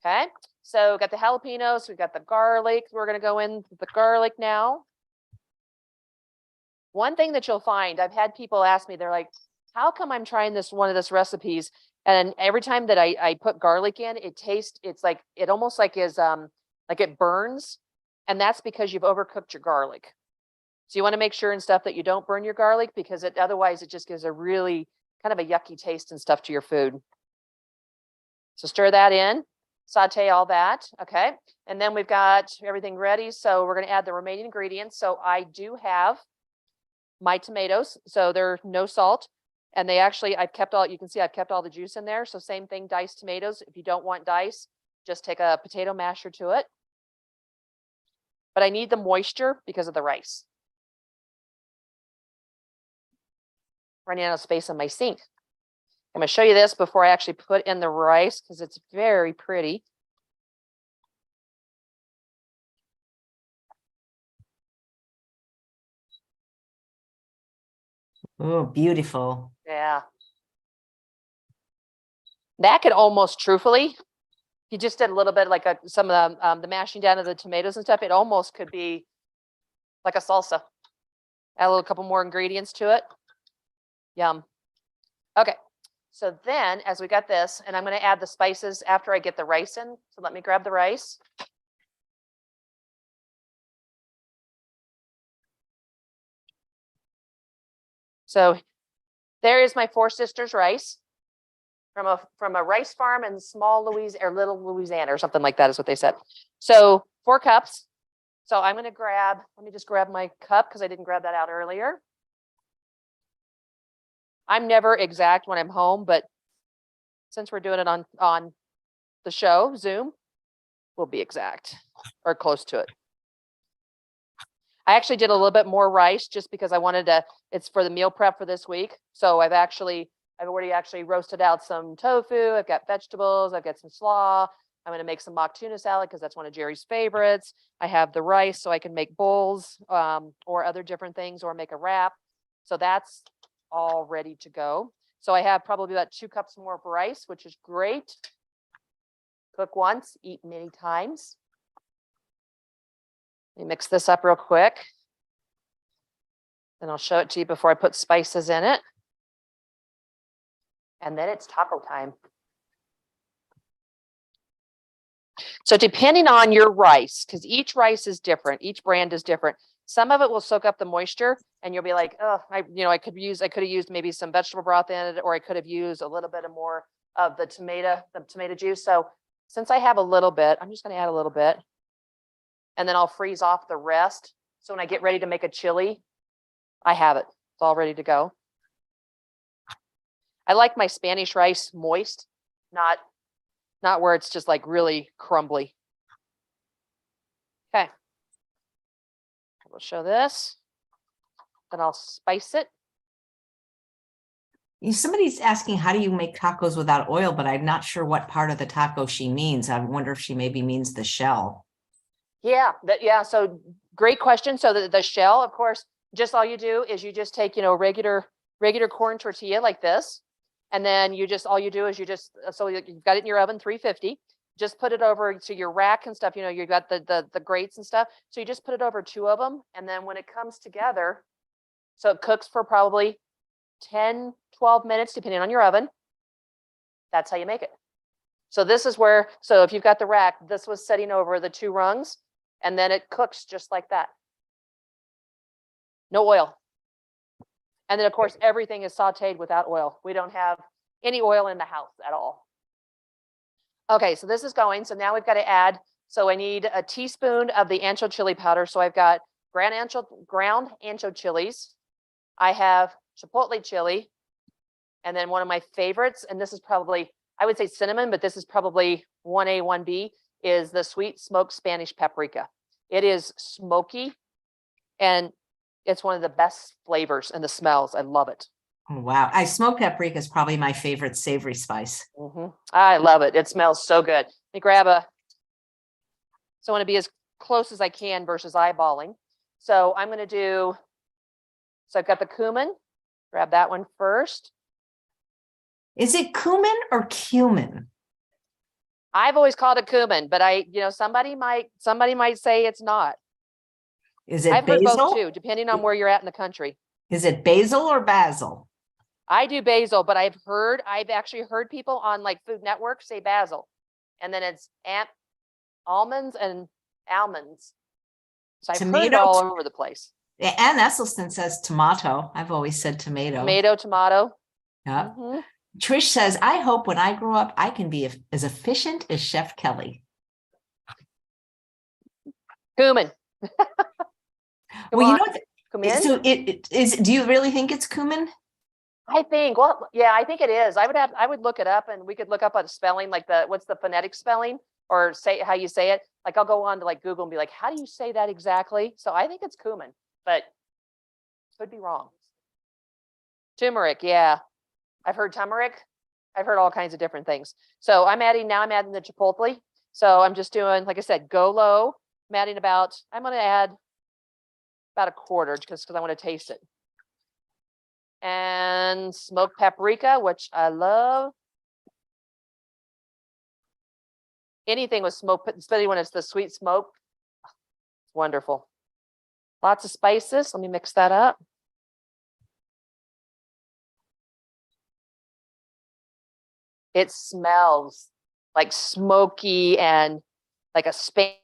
Okay, so we got the jalapenos, we got the garlic. We're going to go in with the garlic now. One thing that you'll find, I've had people ask me, they're like, how come I'm trying one of these recipes, and every time that I put garlic in, it almost like it burns, and that's because you've overcooked your garlic. So you want to make sure and stuff that you don't burn your garlic, because otherwise it just gives a really kind of a yucky taste and stuff to your food. So stir that in. Saute all that. Okay. And then we've got everything ready. So we're going to add the remaining ingredients. So I do have my tomatoes. So they're no salt. And I've kept all the juice in there. So same thing, diced tomatoes. If you don't want dice, just take a potato masher to it. But I need the moisture because of the rice. Running out of space on my sink. I'm going to show you this before I actually put in the rice, because it's very pretty. Oh, beautiful. Yeah. That could almost, truthfully, if you just did a little bit like some of the mashing down of the tomatoes and stuff, it almost could be like a salsa. Add a couple more ingredients to it. Yum. Okay. So then, as we got this, and I'm going to add the spices after I get the rice in. So let me grab the rice. So there is my Four Sisters rice from a rice farm in Little Louisiana or something like that is what they said. So 4 cups. So I'm going to let me just grab my cup because I didn't grab that out earlier. I'm never exact when I'm home, but since we're doing it on the show, Zoom, we'll be exact. or close to it. I actually did a little bit more rice just because I wanted to, it's for the meal prep for this week. So I've already actually roasted out some tofu. I've got vegetables. I've got some slaw. I'm going to make some mock tuna salad because that's one of Jerry's favorites. I have the rice so I can make bowls or other different things or make a wrap. So that's all ready to go. So I have probably about 2 cups more of rice, which is great. Cook once, eat many times. Let me mix this up real quick. Then I'll show it to you before I put spices in it. And then it's taco time. So depending on your rice, because each rice is different, each brand is different. Some of it will soak up the moisture and you'll be like, oh, I could have used maybe some vegetable broth in it, or I could have used a little bit more of the tomato juice. So since I have a little bit, I'm just going to add a little bit. And then I'll freeze off the rest. So when I get ready to make a chili, I have it. It's all ready to go. I like my Spanish rice moist, not where it's just like really crumbly. Okay. We'll show this. Then I'll spice it. Somebody's asking, how do you make tacos without oil? But I'm not sure what part of the taco she means. I wonder if she maybe means the shell. Yeah, so great question. So the shell, of course, just all you do is you just take, regular corn tortilla like this. And then all you do is so you've got it in your oven, 350, just put it over to your rack and stuff. You've got the grates and stuff. So you just put it over 2 of them. And then when it comes together, so it cooks for probably 10, 12 minutes, depending on your oven. That's how you make it. So this is where, so if you've got the rack, this was setting over the 2 rungs. And then it cooks just like that. No oil. And then, of course, everything is sauteed without oil. We don't have any oil in the house at all. Okay, so this is going. So now we've got to add, so I need a teaspoon of the ancho chili powder. So I've got ground ancho chilies. I have chipotle chili. And then one of my favorites, and this is probably, I would say cinnamon, but this is probably 1A, 1B, is the sweet smoked Spanish paprika. It is smoky and it's one of the best flavors and the smells. I love it. Oh, wow. Smoked paprika is probably my favorite savory spice. I love it. It smells so good. Let me grab so I want to be as close as I can versus eyeballing. So I'm going to so I've got the cumin. Grab that one first. Is it cumin or cumin? I've always called it cumin, but somebody might say it's not. Is it I've basil? heard both too, depending on where you're at in the country. Is it basil or basil? I do basil, but I've actually heard people on like Food Network say basil, and then it's almonds and almonds. So I've heard it all over the place. Ann Esselstyn says tomato. I've always said tomato. Tomato. Yeah. Trish says, I hope when I grow up, I can be as efficient as Chef Kelley. Cumin. Well, you know what? Cumin? So it is. Do you really think it's cumin? I think. Well, yeah, I think it is. I would look it up, and we could look up a spelling, like what's the phonetic spelling, or say how you say it. Like I'll go on to like Google and be like, how do you say that exactly? So I think it's cumin, but could be wrong. Turmeric, yeah. I've heard turmeric. I've heard all kinds of different things. So I'm adding the chipotle. So I'm just doing, like I said, go low. I'm going to add about a quarter because I want to taste it. And smoked paprika, which I love. Anything with smoke, especially when it's the sweet smoke. It's wonderful. Lots of spices. Let me mix that up. It smells like smoky and like a Spanish.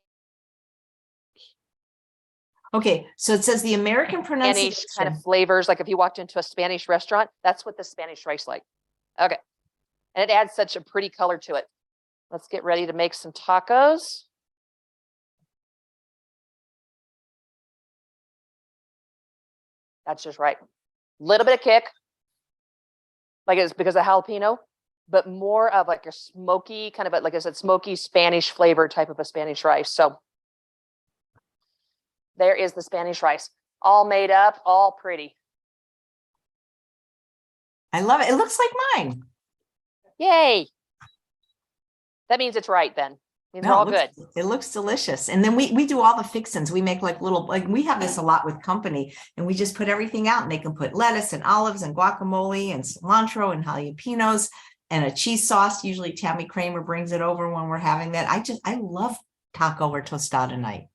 Okay, so it says the American pronunciation. Spanish kind of flavors, like if you walked into a Spanish restaurant, that's what the Spanish rice like. Okay, and it adds such a pretty color to it. Let's get ready to make some tacos. That's just right. A little bit of kick, like it's because of jalapeno, but more of like a smoky, kind of like I said, smoky Spanish flavor type of a Spanish rice. So there is the Spanish rice, all made up, all pretty. I love it. It looks like mine. Yay. That means it's right then. Means we're all good. It looks delicious. And then we do all the fixins. We make like little, like we have this a lot with company, and we just put everything out, and they can put lettuce and olives and guacamole and cilantro and jalapenos and a cheese sauce. Usually Tammy Kramer brings it over when we're having that. I love taco or tostada night.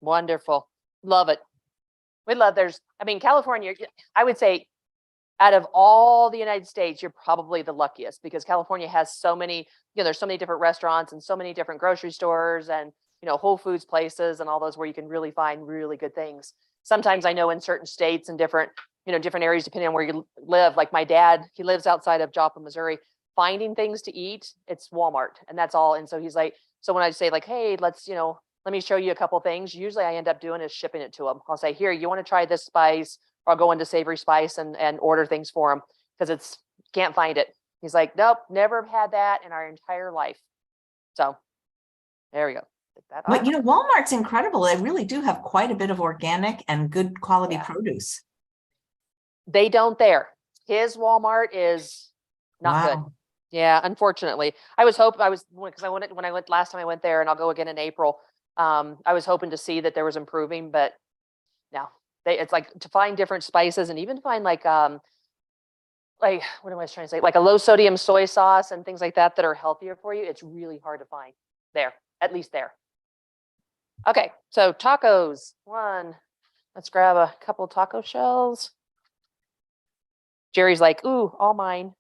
Wonderful. Love it. We love California, I would say out of all the United States, you're probably the luckiest, because California has so many, there's so many different restaurants and so many different grocery stores and, Whole Foods places and all those where you can really find really good things. Sometimes I know in certain states and different areas, depending on where you live, like my dad, he lives outside of Joplin, Missouri, finding things to eat, it's Walmart and that's all. And so he's like, so when I say like, hey, let's, let me show you a couple things, usually I end up doing is shipping it to him. I'll say, here, you want to try this spice? Or I'll go into Savory Spice and order things for him because can't find it. He's like, nope, never had that in our entire life. So there we go. But Walmart's incredible. They really do have quite a bit of organic and good quality produce. They don't there. His Walmart is not good. Yeah, unfortunately. When I went last time I went there, and I'll go again in April. I was hoping to see that there was improving, but no. It's like to find different spices and even find like what am I trying to say? Like a low sodium soy sauce and things like that are healthier for you. It's really hard to find there, at least there. Okay, so tacos. Let's grab a couple taco shells. Jerry's like, ooh, all mine.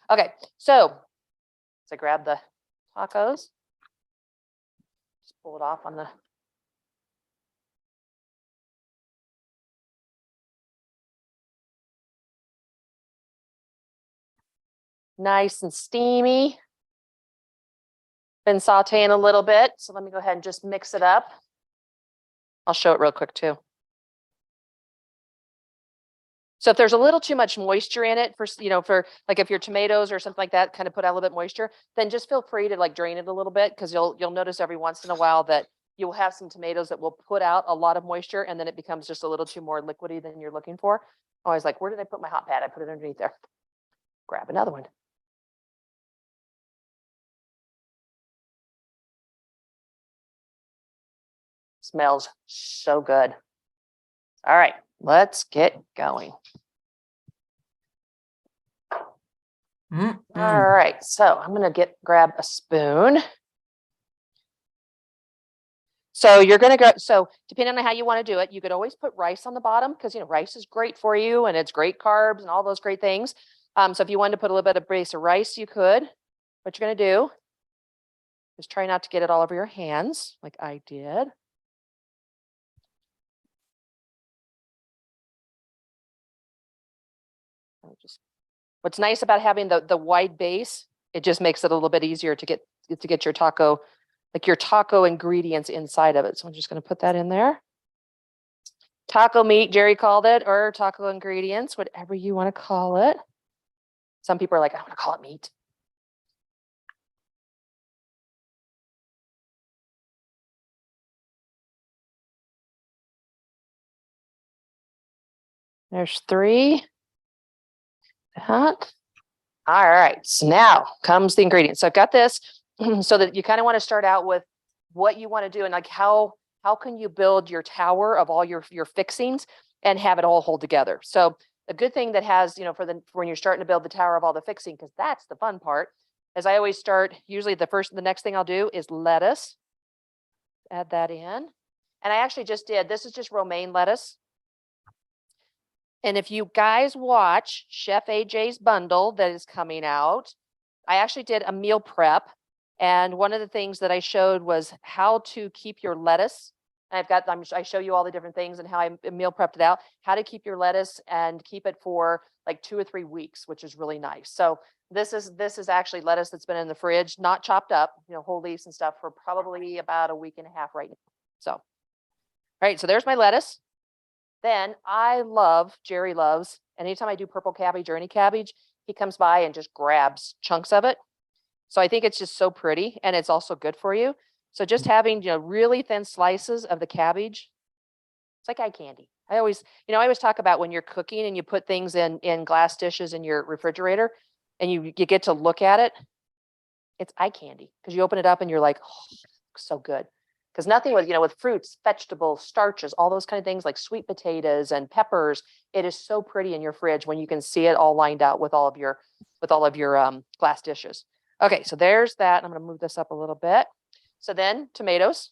Okay, so grab the tacos. Just pull it off on the. Nice and steamy. Been sauteing a little bit, so let me go ahead and just mix it up. I'll show it real quick too. So if there's a little too much moisture in it for like if your tomatoes or something like that kind of put out a little bit moisture, then just feel free to like drain it a little bit, because you'll notice every once in a while that you'll have some tomatoes that will put out a lot of moisture and then it becomes just a little too more liquidy than you're looking for. Always like, where did I put my hot pad? I put it underneath there. Grab another one. Smells so good. All right, let's get going. All right, so I'm gonna grab a spoon. So you're gonna go, so depending on how you want to do it, you could always put rice on the bottom, because rice is great for you and it's great carbs and all those great things. So if you wanted to put a little bit of base of rice, you could. What you're gonna do is try not to get it all over your hands like I did. What's nice about having the wide base, it just makes it a little bit easier to get your taco, like your taco ingredients inside of it. So I'm just going to put that in there. Taco meat, Jerry called it, or taco ingredients, whatever you want to call it. Some people are like, I want to call it meat. There's 3. That. All right, so now comes the ingredients. So I've got this so that you kind of want to start out with what you want to do and like how can you build your tower of all your fixings and have it all hold together. So the good thing that has, for when you're starting to build the tower of all the fixing, because that's the fun part, is I always start, usually the next thing I'll do is lettuce. Add that in. And I actually just did, this is just romaine lettuce. And if you guys watch Chef AJ's bundle that is coming out, I actually did a meal prep. And one of the things that I showed was how to keep your lettuce. And I show you all the different things and how I meal prepped it out, how to keep your lettuce and keep it for like 2 or 3 weeks, which is really nice. So this is actually lettuce that's been in the fridge, not chopped up, whole leaves and stuff, for probably about a week and a half right now. So, all right, so there's my lettuce. Then Jerry loves, anytime I do purple cabbage or any cabbage, he comes by and just grabs chunks of it. So I think it's just so pretty and it's also good for you. So just having, really thin slices of the cabbage, it's like eye candy. I always talk about when you're cooking and you put things in glass dishes in your refrigerator and you get to look at it, it's eye candy because you open it up and you're like, oh, so good. Because nothing with fruits, vegetables, starches, all those kind of things like sweet potatoes and peppers, it is so pretty in your fridge when you can see it all lined out with all of your glass dishes. Okay, so there's that. I'm going to move this up a little bit. So then tomatoes,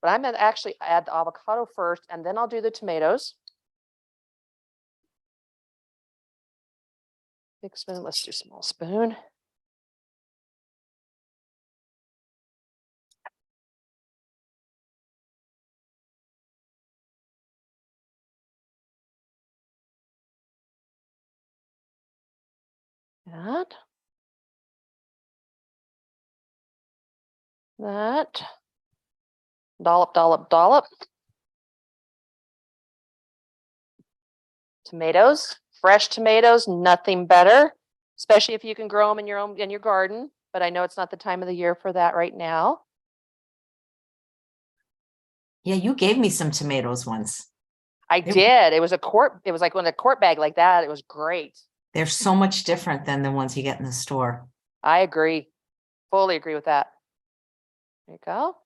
but I'm going to actually add the avocado first, and then I'll do the tomatoes. Big spoon, let's do small spoon. That. Dollop, dollop, dollop. Tomatoes, fresh tomatoes, nothing better, especially if you can grow them in your garden, but I know it's not the time of the year for that right now. Yeah, you gave me some tomatoes once. I did. It was like a quart bag like that. It was great. They're so much different than the ones you get in the store. I agree. Fully agree with that. There you go.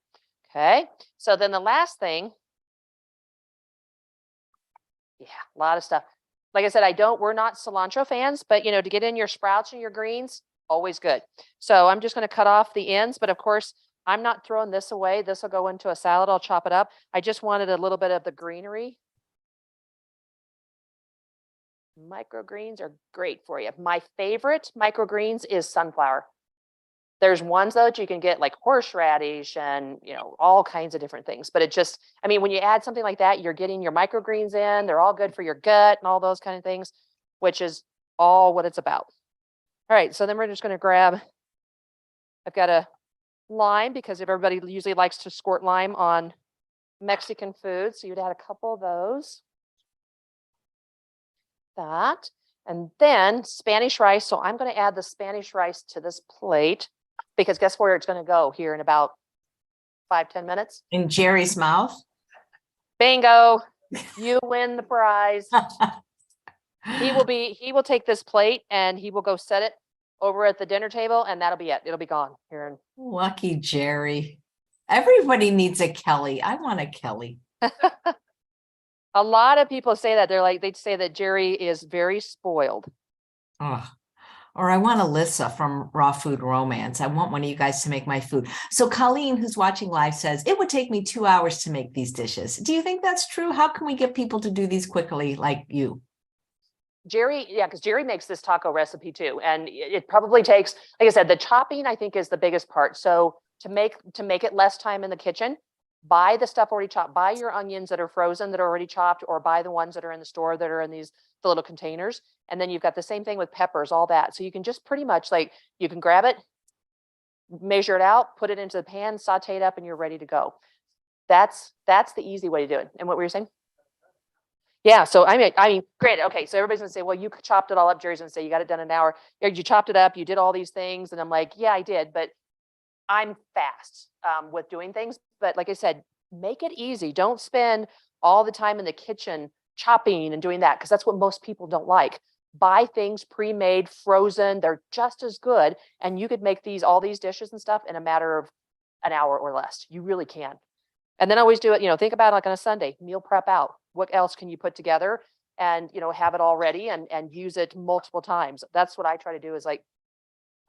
Okay. So then the last thing. Yeah, a lot of stuff. Like I said, we're not cilantro fans, but to get in your sprouts and your greens, always good. So I'm just going to cut off the ends, but of course, I'm not throwing this away. This will go into a salad. I'll chop it up. I just wanted a little bit of the greenery. Microgreens are great for you. My favorite microgreens is sunflower. There's ones though that you can get like horseradish and all kinds of different things. But it just, when you add something like that, you're getting your microgreens in. They're all good for your gut and all those kind of things, which is all what it's about. All right, so then we're just going to grab. I've got a lime because everybody usually likes to squirt lime on Mexican food, so you'd add a couple of those. That, and then Spanish rice. So I'm going to add the Spanish rice to this plate because guess where it's going to go here in about 5-10 minutes? In Jerry's mouth. Bingo. You win the prize. He will take this plate and he will go set it over at the dinner table, and that'll be it. It'll be gone here. Lucky Jerry. Everybody needs a Kelley. I want a Kelley. A lot of people say that. They'd say that Jerry is very spoiled. Oh, or I want Alyssa from Raw Food Romance. I want one of you guys to make my food. So Colleen, who's watching live, says, it would take me 2 hours to make these dishes. Do you think that's true? How can we get people to do these quickly like you? Jerry, yeah, because Jerry makes this taco recipe too. And it probably takes, like I said, the chopping, I think, is the biggest part. So to make it less time in the kitchen, buy the stuff already chopped. Buy your onions that are frozen that are already chopped, or buy the ones that are in the store that are in the little containers. And then you've got the same thing with peppers, all that. So you can just pretty much you can grab it, measure it out, put it into the pan, saute it up, and you're ready to go. That's the easy way to do it. And what were you saying? Yeah. So I mean, great. Okay. So everybody's gonna say, well, you chopped it all up. Jerry's gonna say you got it done in an hour. You chopped it up. You did all these things. And I'm like, yeah, I did. But I'm fast with doing things. But like I said, make it easy. Don't spend all the time in the kitchen chopping and doing that, because that's what most people don't like. Buy things pre-made, frozen. They're just as good. And you could make all these dishes and stuff in a matter of an hour or less. You really can. And then always do it, think about it like on a Sunday, meal prep out. What else can you put together and, have it all ready and use it multiple times? That's what I try to do is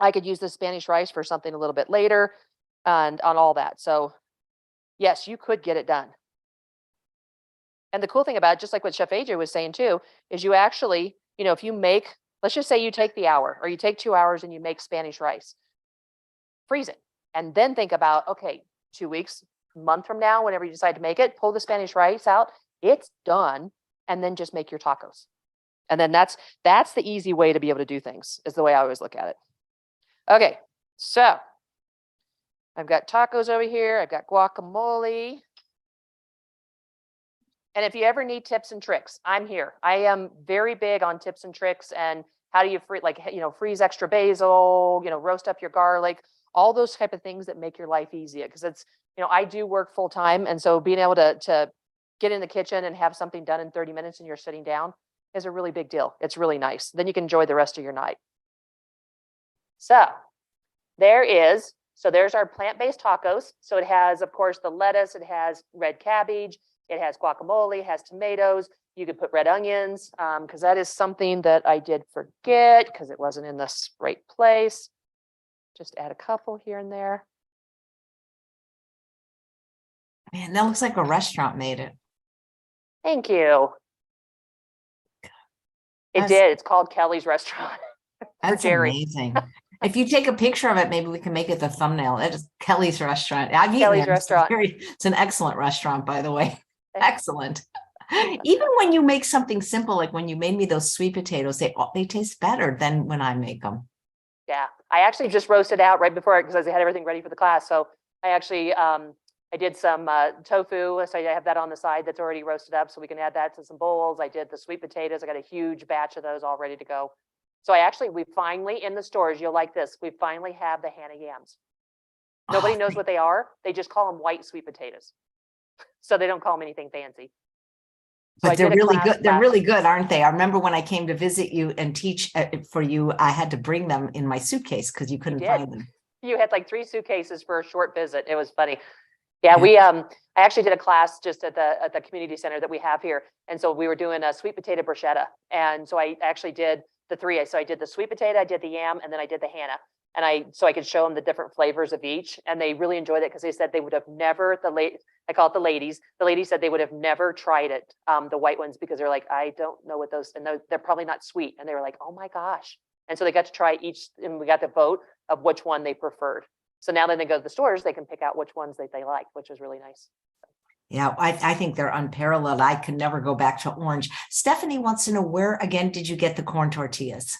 I could use the Spanish rice for something a little bit later and on all that. So yes, you could get it done. And the cool thing about it, just like what Chef AJ was saying too, is you actually, if you make, let's just say you take the hour or you take 2 hours and you make Spanish rice, freeze it. And then think about, okay, 2 weeks, a month from now, whenever you decide to make it, pull the Spanish rice out, it's done. And then just make your tacos. And then that's the easy way to be able to do things, is the way I always look at it. Okay, so I've got tacos over here. I've got guacamole. And if you ever need tips and tricks, I'm here. I am very big on tips and tricks and how do you freeze extra basil, roast up your garlic, all those type of things that make your life easier. Because it's, I do work full time. And so being able to get in the kitchen and have something done in 30 minutes and you're sitting down is a really big deal. It's really nice. Then you can enjoy the rest of your night. So there's our plant-based tacos. So it has, of course, the lettuce, it has red cabbage, it has guacamole, it has tomatoes. You could put red onions, because that is something that I did forget because it wasn't in the right place. Just add a couple here and there. Man, that looks like a restaurant made it. Thank you. It did. It's called Kelley's Restaurant. That's amazing. If you take a picture of it, maybe we can make it the thumbnail. It is Kelley's Restaurant. I've eaten Kelley's there. Restaurant. It's an excellent restaurant, by the way. Excellent. Even when you make something simple, like when you made me those sweet potatoes, they taste better than when I make them. Yeah, I actually just roasted out right before because I had everything ready for the class. So I actually I did some tofu, so I have that on the side that's already roasted up, so we can add that to some bowls. I did the sweet potatoes. I got a huge batch of those all ready to go. So we finally, in the stores, you'll like this, we finally have the Hannah yams. Nobody knows what they are. They just call them white sweet potatoes. So they don't call them anything fancy. So but they're really good. They're really good, aren't they? I remember when I came to visit you and teach for you, I had to bring them in my suitcase because you couldn't find them. You had like 3 suitcases for a short visit. It was funny. Yeah, we I actually did a class just at the community center that we have here. And so we were doing a sweet potato bruschetta. And so I actually did the 3. So I did the sweet potato, I did the yam, and then I did the Hannah. And so I could show them the different flavors of each. And they really enjoyed it because they said they would have never, I call it the ladies. The ladies said they would have never tried it, the white ones, because they're like, I don't know what those, and they're probably not sweet. And they were like, oh my gosh. And so they got to try each, and we got to vote of which one they preferred. So now that they go to the stores, they can pick out which ones that they like, which is really nice. Yeah, I think they're unparalleled. I can never go back to orange. Stephanie wants to know, where again did you get the corn tortillas?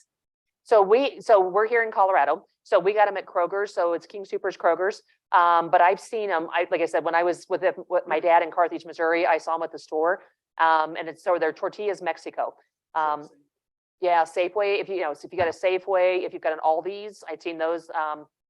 So we're here in Colorado. So we got them at Kroger's. So it's King Soopers, Kroger's. But I've seen them. Like I said, when I was with my dad in Carthage, Missouri, I saw them at the store. And they're Tortillas Mexico. Yeah, Safeway. If you got a Safeway, if you've got an Aldi's, I've seen those.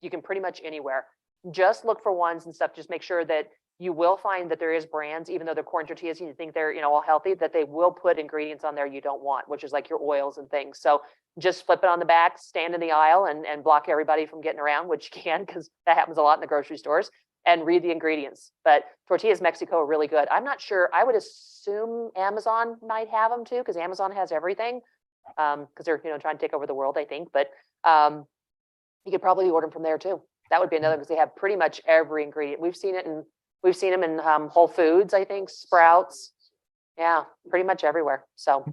You can pretty much anywhere. Just look for ones and stuff. Just make sure that you will find that there is brands, even though they're corn tortillas, and you think they're all healthy, that they will put ingredients on there you don't want, which is like your oils and things. So just flip it on the back, stand in the aisle, and block everybody from getting around, which you can, because that happens a lot in the grocery stores, and read the ingredients. But Tortillas Mexico are really good. I'm not sure. I would assume Amazon might have them too, because Amazon has everything, because they're trying to take over the world, I think. But you could probably order them from there too. That would be another, because they have pretty much every ingredient. We've seen them in Whole Foods, I think, Sprouts. Yeah, pretty much everywhere. So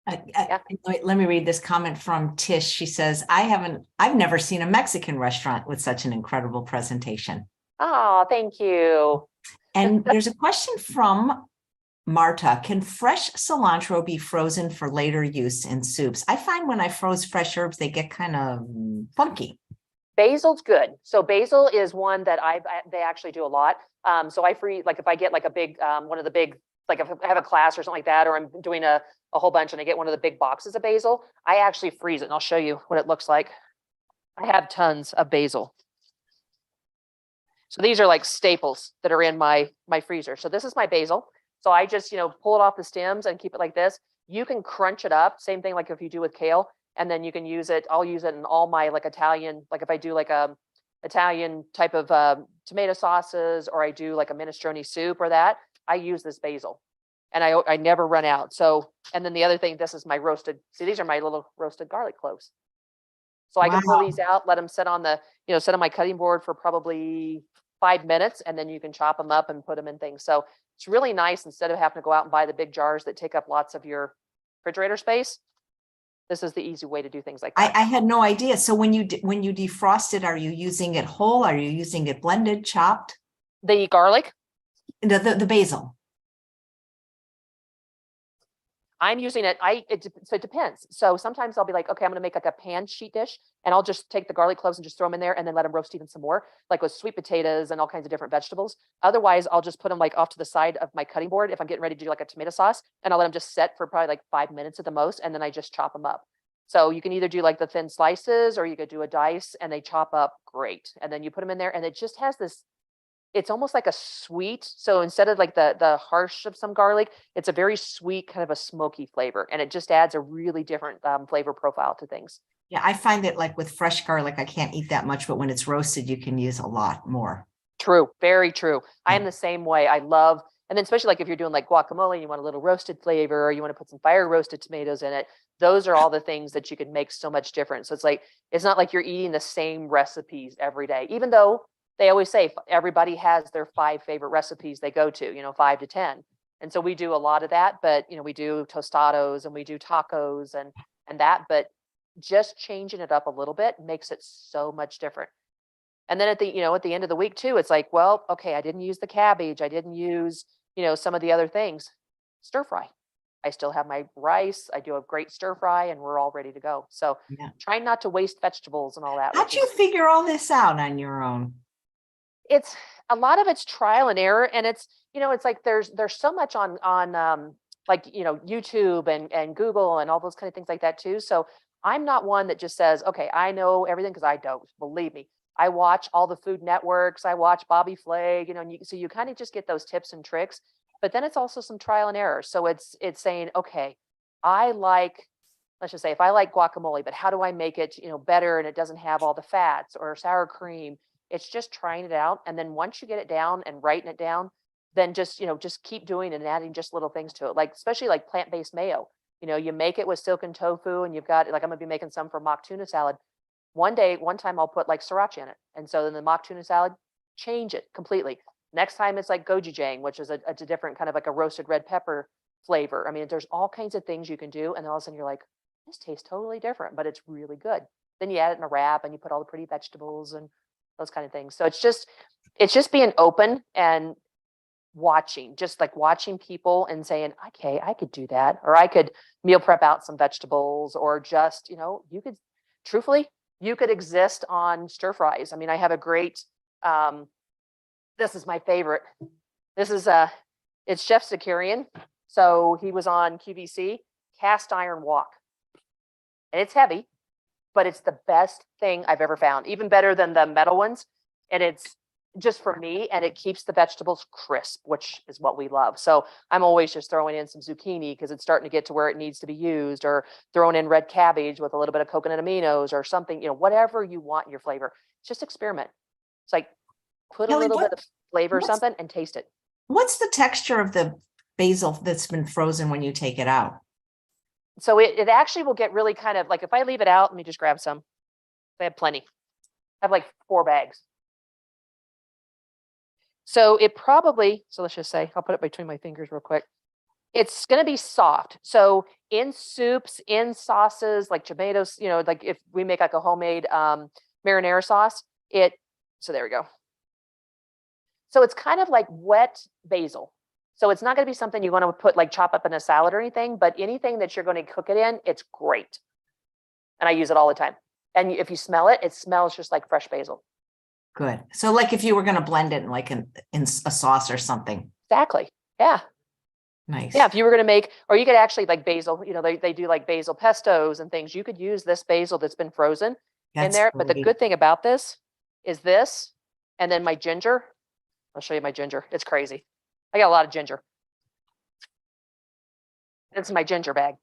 yeah. Let me read this comment from Tish. She says, I've never seen a Mexican restaurant with such an incredible presentation. Oh, thank you. And there's a question from Marta. Can fresh cilantro be frozen for later use in soups? I find when I froze fresh herbs, they get kind of funky. Basil's good. So basil is one that they actually do a lot. So I freeze, like if I get like a big, one of the big, like if I have a class or something like that, or I'm doing a whole bunch and I get one of the big boxes of basil, I actually freeze it, and I'll show you what it looks like. I have tons of basil. So these are like staples that are in my freezer. So this is my basil. So I just, pull it off the stems and keep it like this. You can crunch it up. Same thing like if you do with kale, and then you can use it. I'll use it in all my like Italian, like if I do like a Italian type of tomato sauces, or I do like a minestrone soup or that, I use this basil, and I never run out. So, and then the other thing, this is my roasted, see, these are my little roasted garlic cloves. So I can pull these out, let them sit on sit on my cutting board for probably 5 minutes, and then you can chop them up and put them in things. So it's really nice, instead of having to go out and buy the big jars that take up lots of your refrigerator space. This is the easy way to do things like that. I had no idea. So when you defrost it, are you using it whole? Are you using it blended, chopped? The garlic? The basil. I'm using it. So it depends. So sometimes I'll be like, okay, I'm going to make like a pan sheet dish, and I'll just take the garlic cloves and just throw them in there, and then let them roast even some more, like with sweet potatoes and all kinds of different vegetables. Otherwise, I'll just put them like off to the side of my cutting board if I'm getting ready to do like a tomato sauce, and I'll let them just set for probably like 5 minutes at the most, and then I just chop them up. So you can either do like the thin slices or you could do a dice, and they chop up great. And then you put them in there and it just has this, it's almost like a sweet. So instead of like the harsh of some garlic, it's a very sweet kind of a smoky flavor. And it just adds a really different flavor profile to things. Yeah, I find that like with fresh garlic, I can't eat that much, but when it's roasted, you can use a lot more. True. Very true. I Yeah. am the same way. I love, and then especially like if you're doing like guacamole, you want a little roasted flavor, or you want to put some fire roasted tomatoes in it. Those are all the things that you can make so much different. So it's like, it's not like you're eating the same recipes every day, even though they always say everybody has their 5 favorite recipes they go to, 5 to 10. And so we do a lot of that, but we do tostados and we do tacos and that, but just changing it up a little bit makes it so much different. And then at the end of the week too, it's like, well, okay, I didn't use the cabbage. I didn't use, some of the other things. Stir fry. I still have my rice. I do a great stir fry and we're all ready to go. So Yeah. trying not to waste vegetables and all that. How'd you figure all this out on your own? It's a lot of it's trial and error. And it's, it's like there's so much on like, YouTube and Google and all those kind of things like that too. So I'm not one that just says, okay, I know everything, because I don't. Believe me. I watch all the food networks. I watch Bobby Flay, so you kind of just get those tips and tricks, but then it's also some trial and error. So it's saying, okay, let's just say if I like guacamole, but how do I make it, better and it doesn't have all the fats or sour cream? It's just trying it out. And then once you get it down and writing it down, then just keep doing it and adding just little things to it. Like, especially like plant-based mayo, you make it with silken tofu and you've got, like, I'm gonna be making some for mock tuna salad. One time I'll put like sriracha in it. And so then the mock tuna salad, change it completely. Next time it's like gochujang, which is a different kind of like a roasted red pepper flavor. I mean, there's all kinds of things you can do. And then all of a sudden you're like, this tastes totally different, but it's really good. Then you add it in a wrap and you put all the pretty vegetables and those kind of things. So it's just being open and watching people and saying, okay, I could do that. Or I could meal prep out some vegetables, or just, you could, truthfully, you could exist on stir fries. I mean, I have a great, this is my favorite. This is it's Chef Zakarian. So he was on QVC, cast iron wok. And it's heavy, but it's the best thing I've ever found, even better than the metal ones. And it's just for me, and it keeps the vegetables crisp, which is what we love. So I'm always just throwing in some zucchini because it's starting to get to where it needs to be used, or throwing in red cabbage with a little bit of coconut aminos or something, whatever you want in your flavor. Just experiment. It's like put a Kelley, little bit of flavor or something and taste it. What's the texture of the basil that's been frozen when you take it out? So it actually will get really kind of like, if I leave it out, let me just grab some. I have plenty. I have like 4 bags. So let's just say, I'll put it between my fingers real quick. It's going to be soft. So in soups, in sauces, like tomatoes, like if we make like a homemade marinara sauce, so there we go. So it's kind of like wet basil. So it's not going to be something you want to put like chop up in a salad or anything, but anything that you're going to cook it in, it's great. And I use it all the time. And if you smell it, it smells just like fresh basil. Good. So like if you were going to blend it in a sauce or something. Exactly. Yeah. Nice. Yeah. If you were going to make, or you could actually like basil, they do like basil pestos and things. You could use this basil that's been frozen in there. But the good thing about this is this, and then my ginger. I'll show you my ginger. It's crazy. I got a lot of ginger. It's my ginger bag.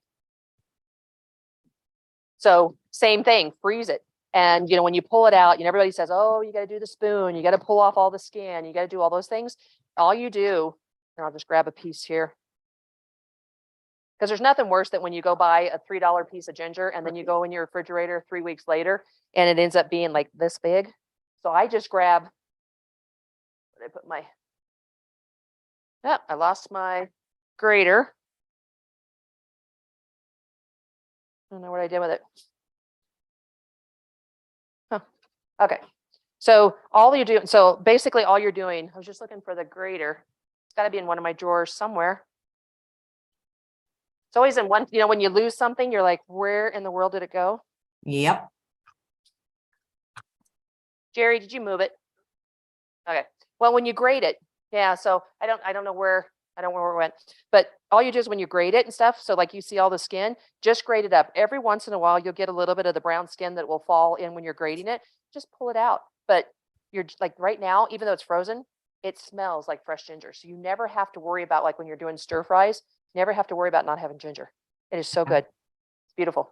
So same thing, freeze it. And, when you pull it out, everybody says, oh, you got to do the spoon. You got to pull off all the skin. You got to do all those things. All you do, and I'll just grab a piece here. Because there's nothing worse than when you go buy a $3 piece of ginger and then you go in your refrigerator 3 weeks later and it ends up being like this big. So I just grab, I lost my grater. I don't know what I did with it. Okay, so basically all you're doing, I was just looking for the grater. It's got to be in one of my drawers somewhere. It's always in one, when you lose something, you're like, where in the world did it go? Yep. Jerry, did you move it? Okay. Well, when you grate it, yeah. So I don't know where it went, but all you do is when you grate it and stuff, so like you see all the skin, just grate it up. Every once in a while, you'll get a little bit of the brown skin that will fall in when you're grating it. Just pull it out. But you're like right now, even though it's frozen, it smells like fresh ginger. So you never have to worry about, like when you're doing stir fries, never have to worry about not having ginger. It is so good. It's beautiful.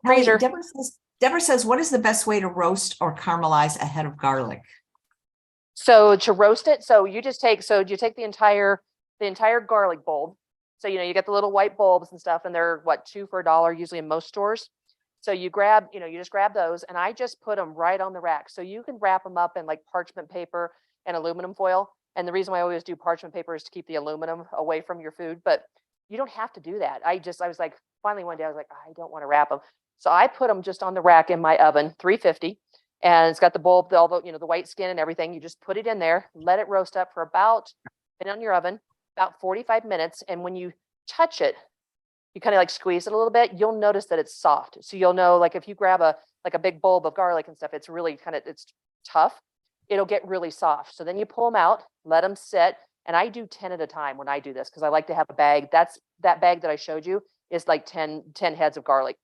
Kelley, Freezer. Deborah says, what is the best way to roast or caramelize a head of garlic? So to roast it, so you take the entire garlic bulb. So, you get the little white bulbs and stuff, and they're what, $2 for $1 usually in most stores. So you just grab those, and I just put them right on the rack. So you can wrap them up in like parchment paper and aluminum foil. And the reason why I always do parchment paper is to keep the aluminum away from your food, but you don't have to do that. I was like, finally one day I was like, I don't want to wrap them. So I put them just on the rack in my oven, 350, and it's got the bulb, all the white skin and everything. You just put it in there, let it roast up for about, depending on your oven, about 45 minutes. And when you touch it, you kind of like squeeze it a little bit, you'll notice that it's soft. So you'll know, like if you grab a big bulb of garlic and stuff, it's really it's tough. It'll get really soft. So then you pull them out, let them sit. And I do 10 at a time when I do this, because I like to have a bag. That bag that I showed you is like 10 heads of garlic.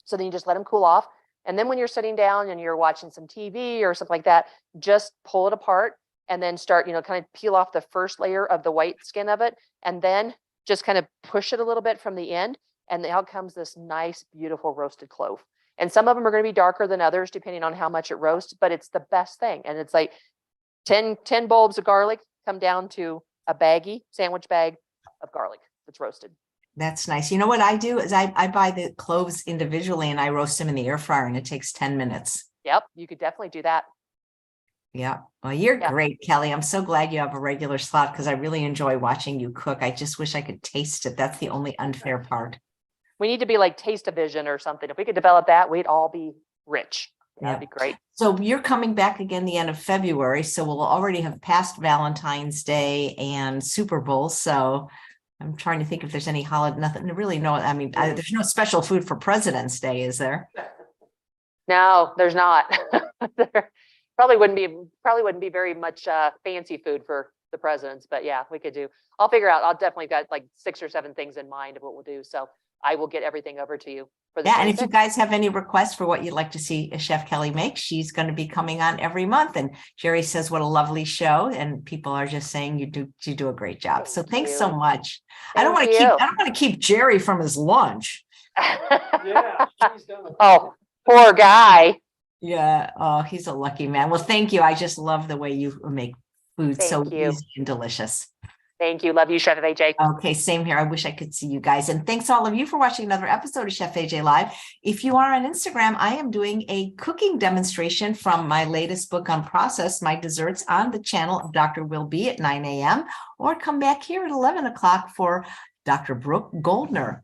So then you just let them cool off. And then when you're sitting down and you're watching some TV or something like that, just pull it apart and then start, kind of peel off the first layer of the white skin of it. And then just kind of push it a little bit from the end. And out comes this nice, beautiful roasted clove. And some of them are going to be darker than others, depending on how much it roasts, but it's the best thing. And it's like 10 bulbs of garlic come down to a sandwich bag of garlic that's roasted. That's nice. You know what I do is I buy the cloves individually and I roast them in the air fryer, and it takes 10 minutes. Yep. You could definitely do that. Yeah. Well, you're great, Kelley. I'm so glad you have a regular slot, because I really enjoy watching you cook. I just wish I could taste it. That's the only unfair part. We need to be like Taste-O-Vision or something. If we could develop that, we'd all be rich. That'd be great. So you're coming back again the end of February. So we'll already have passed Valentine's Day and Super Bowl. So I'm trying to think if there's any holiday, nothing to really know. I mean, there's no special food for President's Day, is there? No, there's not. There probably wouldn't be very much fancy food for the presidents, but yeah, we could do. I'll figure out. I'll definitely got like 6 or 7 things in mind of what we'll do. So I will get everything over to you. And if you guys have any requests for what you'd like to see Chef Kelley make, she's going to be coming on every month. And Jerry says, what a lovely show. And people are just saying you do a great job. So thanks so much. I don't want to keep Jerry from his lunch. Yeah. Oh, poor guy. Yeah. Oh, he's a lucky man. Well, thank you. I just love the way you make food so easy and delicious. Thank you. Love you, Chef AJ. Okay, same here. I wish I could see you guys. And thanks all of you for watching another episode of Chef AJ Live. If you are on Instagram, I am doing a cooking demonstration from my latest book on process, my desserts, on the channel of Dr. Will B at 9 a.m. or come back here at 11 o'clock for Dr. Brooke Goldner.